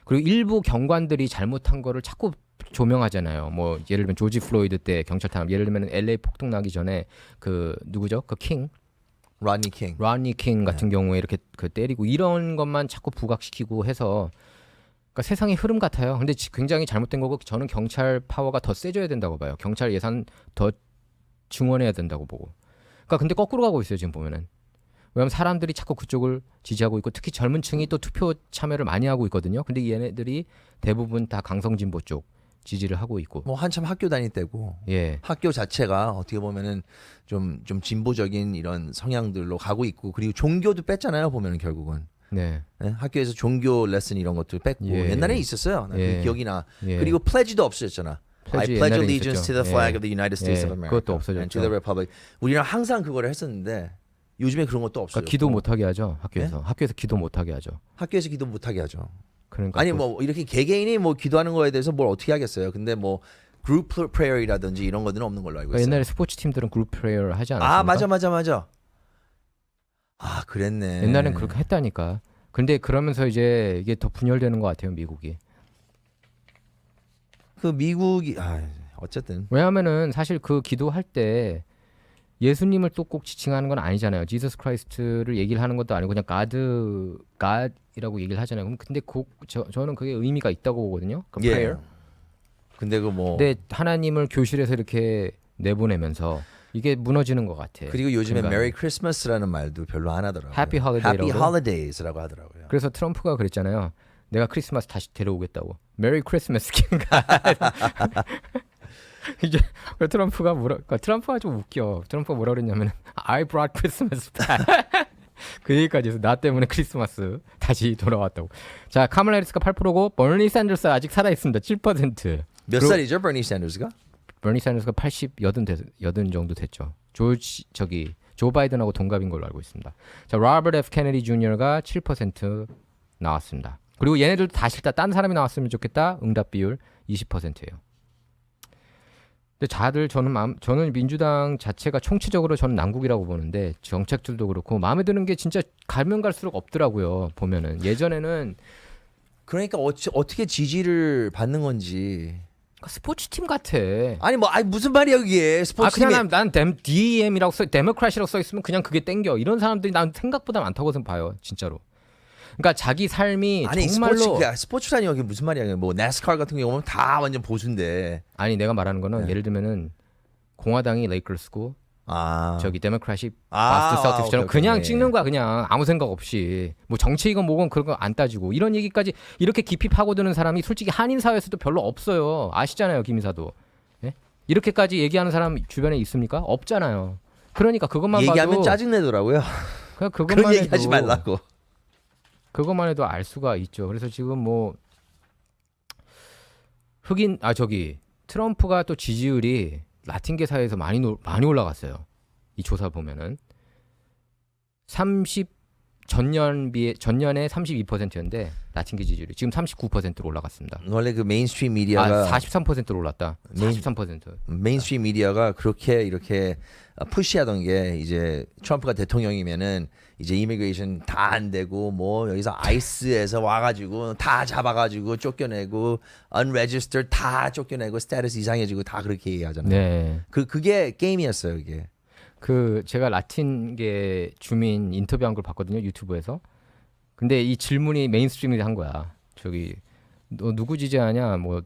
그리고 일부 경관들이 잘못한 거를 자꾸 조명하잖아요. 뭐 예를 들면 조지 플로이드 때 경찰 탄압, 예를 들면 LA 폭동 나기 전에 그 누구죠? 그 킹, 로니 킹 같은 경우에 이렇게 그 때리고 이런 것만 자꾸 부각시키고 해서 그러니까 세상의 흐름 같아요. 근데 굉장히 잘못된 거고 저는 경찰 파워가 더 세져야 된다고 봐요. 경찰 예산 더 증원해야 된다고 보고. 그러니까 근데 거꾸로 가고 있어요 지금 보면은. 왜냐면 사람들이 자꾸 그쪽을 지지하고 있고 특히 젊은 층이 또 투표 참여를 많이 하고 있거든요. 근데 얘네들이 대부분 다 강성진보 쪽 지지를 하고 있고. 뭐 한참 학교 다닐 때고 예. 학교 자체가 어떻게 보면은 좀 진보적인 이런 성향들로 가고 있고 그리고 종교도 뺐잖아요 보면은 결국은. 네. 네? 학교에서 종교 레슨 이런 것도 뺐고 예. 옛날에 있었어요. 나 예. 그 기억이 나. 예. 그리고 플래지도 없어졌잖아. I 플래지 pledge 옛날에 allegiance 있었죠. to the flag 예. of the United States 예. of America 그것도 없어졌죠. and to the republic. 우리는 항상 그거를 했었는데 요즘에 그런 것도 없어요. 그러니까 기도 못하게 하죠. 학교에서 기도 못하게 하죠. 학교에서 기도 못하게 하죠. 그러니까 아니 뭐 이렇게 개개인이 뭐 기도하는 거에 대해서 뭘 어떻게 하겠어요. 근데 뭐 그룹 프레이어라든지 이런 것들은 없는 걸로 알고 그러니까 있어요. 옛날에 스포츠 팀들은 그룹 프레이어를 하지 않았습니까? 아 맞아. 아 그랬네. 옛날엔 그렇게 했다니까. 근데 그러면서 이제 이게 더 분열되는 것 같아요, 미국이. 그 미국이 어쨌든 왜냐하면은 사실 그 기도할 때 예수님을 또 꼭 지칭하는 건 아니잖아요. 지저스 크라이스트를 얘기를 하는 것도 아니고 그냥 God이라고 얘기를 하잖아요. 그럼 근데 저는 그게 의미가 있다고 보거든요. 그 예. prayer. 근데 그 뭐 근데 하나님을 교실에서 이렇게 내보내면서 이게 무너지는 것 같아. 그리고 요즘에 그러니까 메리 크리스마스라는 말도 별로 안 하더라고요. Happy Holiday라고 Happy Holidays라고 하더라고요. 그래서 트럼프가 그랬잖아요. 내가 크리스마스 다시 데려오겠다고. 메리 크리스마스 킹가. 이제 트럼프가 좀 웃겨. 트럼프가 뭐라 그랬냐면 I brought Christmas back. 그 얘기까지 해서 나 때문에 크리스마스 다시 돌아왔다고. 자, 카멀라 해리스가 8%고 버니 샌더스 아직 살아 있습니다. 7%. 몇 살이죠, 버니 샌더스가? 버니 샌더스가 80 정도 됐죠. 조 바이든하고 동갑인 걸로 알고 있습니다. 자, 로버트 F 케네디 주니어가 7% 나왔습니다. 그리고 얘네들도 다 싫다. 딴 사람이 나왔으면 좋겠다. 응답 비율 20%예요. 근데 저는 민주당 자체가 총체적으로 저는 난국이라고 보는데 정책들도 그렇고 마음에 드는 게 진짜 가면 갈수록 없더라고요. 보면은 예전에는 그러니까 어떻게 지지를 받는 건지. 스포츠 팀 같아. 아니 무슨 말이야 그게 스포츠 팀이. 그냥 난 DM이라고 데모크라시라고 써 있으면 그냥 그게 땡겨. 이런 사람들이 난 생각보다 많다고 봐요. 진짜로. 그러니까 자기 삶이 아니 정말로 스포츠라니 이게 무슨 말이야. 뭐 나스카 같은 경우는 다 완전 보수인데. 아니 내가 말하는 거는 네. 예를 들면은 공화당이 레이커스고 저기 데모크라시 아, 바스트 셀틱스처럼 오케이. 그냥 찍는 거야. 그냥 아무 생각 없이 뭐 정치이건 뭐건 그런 거 안 따지고 이런 얘기까지 이렇게 깊이 파고드는 사람이 솔직히 한인 사회에서도 별로 없어요. 아시잖아요, 김이사도. 예? 이렇게까지 얘기하는 사람 주변에 있습니까? 없잖아요. 그러니까 그것만 얘기하면 봐도 짜증 내더라고요. 그냥 그런 그것만 얘기하지 해도 말라고. 그것만 해도 알 수가 있죠. 그래서 지금 뭐 트럼프가 또 지지율이 라틴계 사회에서 많이 올라갔어요. 이 조사 보면은 전년에 32%였는데 라틴계 지지율이 지금 39%로 올라갔습니다. 원래 그 메인스트림 미디어가 43%로 올랐다. 43%. 메인스트림 미디어가 그렇게 이렇게 푸시하던 게 이제 트럼프가 대통령이면은 이제 이미그레이션 다 안 되고 뭐 여기서 아이스에서 와가지고 다 잡아가지고 쫓겨내고 unregistered 다 쫓겨내고 스테이터스 이상해지고 다 그렇게 얘기하잖아요. 네. 그게 게임이었어요 이게. 제가 라틴계 주민 인터뷰한 걸 봤거든요, 유튜브에서. 근데 이 질문이 메인스트림이 한 거야. 너 누구 지지하냐? 뭐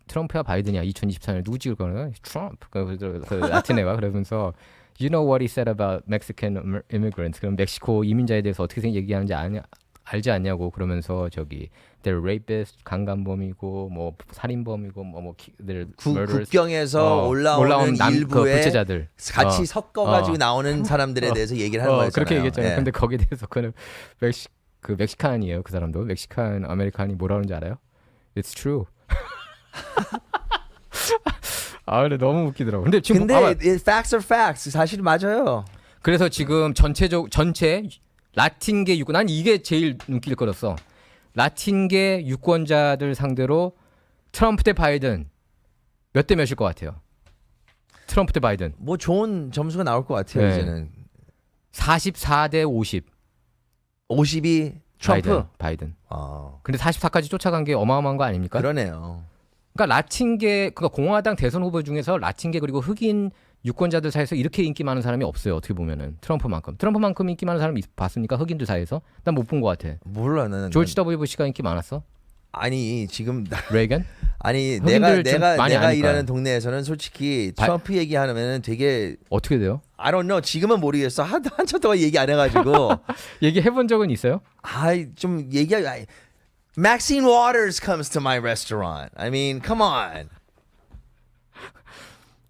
트럼프야 바이든이야? 2024년에 누구 찍을 거냐? 트럼프. 그 라틴 애가 그러면서 You know what he said about Mexican immigrants? 그럼 멕시코 이민자에 대해서 어떻게 얘기하는지 알지 않냐고. 그러면서 they're rapist, 강간범이고 뭐 살인범이고 국경에서 올라오는 일부의 불체자들 같이 섞어가지고 나오는 사람들에 대해서 얘기를 하는 거였잖아요. 그렇게 얘기했잖아요. 예. 근데 거기에 대해서 그는 멕시칸이에요. 그 사람도 멕시칸 아메리칸이 뭐라 그러는지 알아요? It's true. 근데 너무 웃기더라고. 근데 지금 facts are facts. 사실 맞아요. 그래서 지금 전체 라틴계 유권 난 이게 제일 눈길 끌었어. 라틴계 유권자들 상대로 트럼프 대 바이든 몇 대 몇일 것 같아요? 트럼프 대 바이든. 뭐 좋은 점수가 나올 것 같아요. 네. 이제는 44대 50. 50이 트럼프. 바이든. 아, 근데 44까지 쫓아간 게 어마어마한 거 아닙니까? 그러네요. 그러니까 공화당 대선 후보 중에서 라틴계 그리고 흑인 유권자들 사이에서 이렇게 인기 많은 사람이 없어요. 어떻게 보면은 트럼프만큼 인기 많은 사람 봤습니까? 흑인들 사이에서? 난 못 본 것 같아. 몰라 나는. 조지 W 부시가 인기 많았어? 아니 지금 레이건? 아니 흑인들 좀 내가 많이 아니까. 일하는 동네에서는 솔직히 트럼프 얘기하면은 되게 어떻게 돼요? I don't know. 지금은 모르겠어. 한참 동안 얘기 안 해가지고. 얘기해 본 적은 있어요? 좀 Maxine Waters comes to my restaurant. I mean, come on.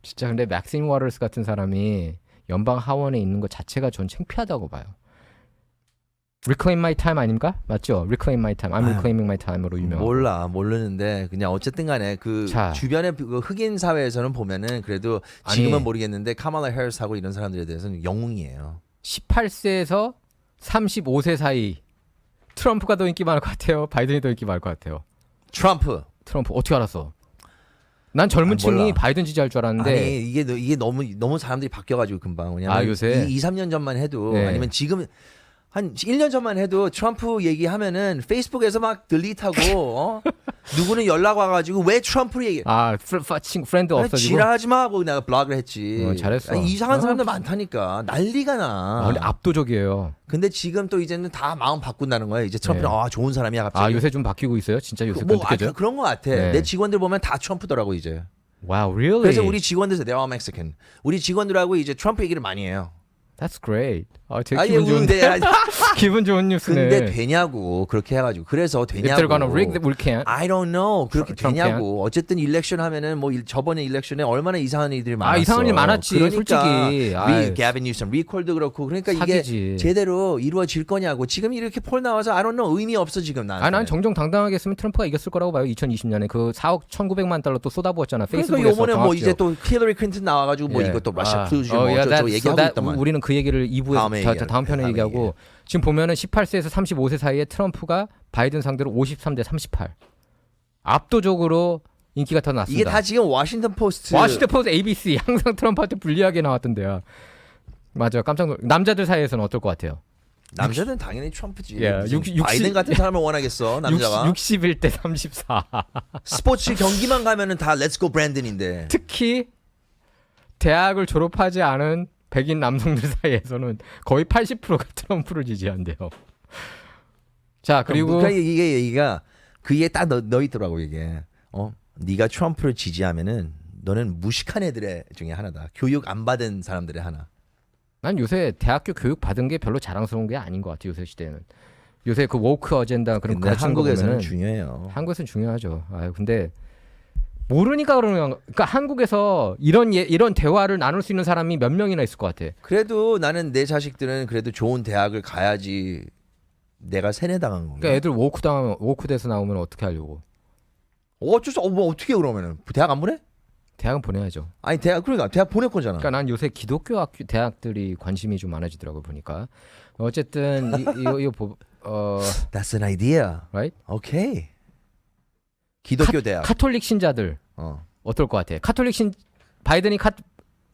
진짜 근데 맥신 워터스 같은 사람이 연방 하원에 있는 것 자체가 전 창피하다고 봐요. Reclaim my time 아닙니까? 맞죠? Reclaim my time. I'm reclaiming my time으로 유명하고. 모르는데 그냥 어쨌든 간에 자. 주변의 그 흑인 사회에서는 보면은 그래도 지금은 아니. 모르겠는데 카말라 해리스하고 이런 사람들에 대해서는 영웅이에요. 18세에서 35세 사이 트럼프가 더 인기 많을 것 같아요. 바이든이 더 인기 많을 것 같아요. 트럼프. 트럼프 어떻게 알았어? 난 젊은 층이 몰라. 바이든 지지할 줄 알았는데 아니 이게 너무 사람들이 바뀌어가지고 금방. 왜냐면 요새 2-3년 전만 해도 네. 아니면 지금 한 1년 전만 해도 트럼프 얘기하면은 페이스북에서 막 딜리트하고 누구는 연락 와가지고 왜 트럼프를 얘기해? 프렌드 아니, 없어지고. 지랄하지 마 하고 내가 블락을 했지. 잘했어. 아니, 이상한 사람들 많다니까 난리가 나. 근데 압도적이에요. 근데 지금 또 이제는 다 마음 바꾼다는 거야. 이제 트럼프는 네. 좋은 사람이야 갑자기. 요새 좀 바뀌고 있어요? 진짜 요새 뭐 느껴져요? 그런 거 같아. 네. 내 직원들 보면 다 트럼프더라고 이제. 와우, really? 그래서 우리 직원들 they're all Mexican. 우리 직원들하고 이제 트럼프 얘기를 많이 해요. That's great. 되게 아니, 기분 좋은데. 근데 기분 좋은 뉴스네. 근데 되냐고 그렇게 해가지고 그래서 If they're gonna 되냐고. rig, we can't. I don't know 그렇게 Trump 되냐고. 어쨌든 일렉션 하면은 뭐 저번에 일렉션에 얼마나 이상한 일들이 많았어. 이상한 일 많았지, 그러니까 솔직히. 가빈 뉴섬 리콜도 그렇고 그러니까 사기지. 이게 제대로 이루어질 거냐고. 지금 이렇게 폴 나와서 I don't know 의미 없어 지금 나한테. 난 정정당당하게 했으면 트럼프가 이겼을 거라고 봐요. 2020년에 그 4억 1,900만 달러 또 쏟아부었잖아. 그러니까 페이스북에서. 요번에 뭐 광학지역. 이제 또 힐러리 클린턴 나와가지고 뭐 예. 이것도 러시아 플루즈 뭐 yeah, 어쩌고 that's- 얘기하고 that- 있단 말이야. 우리는 그 얘기를 2부에서 다음 편에 다음에 얘기하고 지금 보면은 18세에서 35세 사이에 트럼프가 바이든 상대로 53대 38. 압도적으로 인기가 더 났습니다. 이게 다 지금 워싱턴 포스트. 워싱턴 포스트 ABC 항상 트럼프한테 불리하게 나왔던데요. 맞아요. 깜짝 놀. 남자들 사이에서는 어떨 것 같아요? 남자는 당연히 트럼프지. 예, 무슨 60 바이든 같은 사람을 원하겠어 남자가. 61대 34. 스포츠 경기만 가면은 다 렛츠 고 브랜든인데. 특히 대학을 졸업하지 않은 백인 남성들 사이에서는 거의 80%가 트럼프를 지지한대요. 자, 그리고 그러니까 이게 얘기가 그게 딱 너 있더라고 이게. 네가 트럼프를 지지하면은 너는 무식한 애들의 중에 하나다. 교육 안 받은 사람들의 하나. 난 요새 대학교 교육 받은 게 별로 자랑스러운 게 아닌 것 같아요. 요새 시대는. 요새 그 woke 어젠다 그런 근데 가르치는 거 한국에서는 보면은 중요해요. 한국에서는 중요하죠. 근데 모르니까 그러는 거. 그러니까 한국에서 이런 대화를 나눌 수 있는 사람이 몇 명이나 있을 것 같아. 그래도 나는 내 자식들은 그래도 좋은 대학을 가야지 내가 세뇌당한 건가. 그러니까 애들 woke 돼서 나오면 어떻게 하려고? 어쩔 수 뭐 어떻게 그러면은 대학 안 보내? 대학은 보내야죠. 아니 대학 보낼 거잖아. 그러니까 난 요새 기독교 학교 대학들이 관심이 좀 많아지더라고 보니까. 어쨌든 이거 That's an idea. right? 오케이. 기독교 대학. 카톨릭 신자들 어떨 것 같아? 바이든이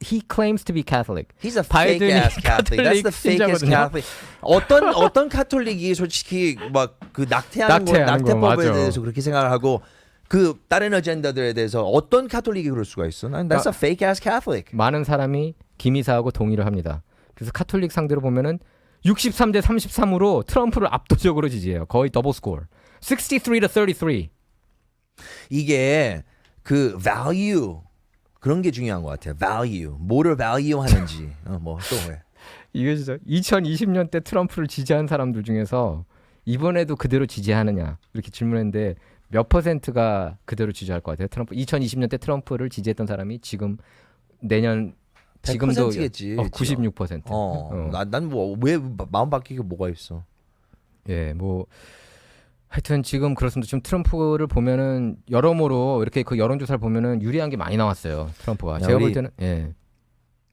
he claims to be Catholic. He's a fake 바이든이 ass Catholic. That's the fakest 신자거든요. Catholic. 어떤 카톨릭이 솔직히 막 그 낙태법에 맞아. 대해서 그렇게 생각을 하고 그 다른 어젠다들에 대해서 어떤 카톨릭이 그럴 수가 있어? 난 that's a fake ass Catholic. 많은 사람이 김이사하고 동의를 합니다. 그래서 카톨릭 상대로 보면은 63대 33으로 트럼프를 압도적으로 지지해요. 거의 더블 스코어. 63 to 33. 이게 그 value 그런 게 중요한 것 같아요. value 뭐를 value 하는지. 뭐 또 왜? 이게 진짜 2020년 때 트럼프를 지지한 사람들 중에서 이번에도 그대로 지지하느냐 이렇게 질문했는데 몇 %가 그대로 지지할 것 같아요? 트럼프 2020년 때 트럼프를 지지했던 사람이 지금 내년 지금도 100%겠지. 96%. 난 뭐 왜 마음 바뀌게 뭐가 있어? 예, 뭐 하여튼 지금 그렇습니다. 지금 트럼프를 보면은 여러모로 이렇게 그 여론조사를 보면은 유리한 게 많이 나왔어요. 트럼프가. 제가 볼 때는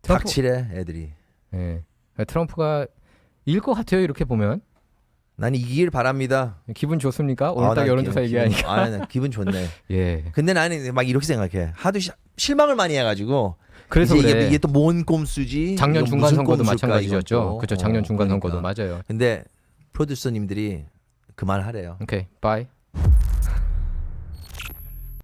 닥치래 애들이. 예. 트럼프가 이길 것 같아요. 이렇게 보면 난 이기길 바랍니다. 기분 좋습니까? 오늘 딱 여론조사 얘기하니까. 난 기분 좋네. 예. 근데 나는 막 이렇게 생각해. 하도 실망을 많이 해가지고. 그래서 이제 그래. 이게 또 뭔 꼼수지? 작년 이거 중간 무슨 선거도 꼼수일까, 마찬가지였죠. 이것도. 그렇죠. 작년 중간 그러니까. 선거도 맞아요. 근데 프로듀서님들이 그 말 하래요. 오케이. 바이.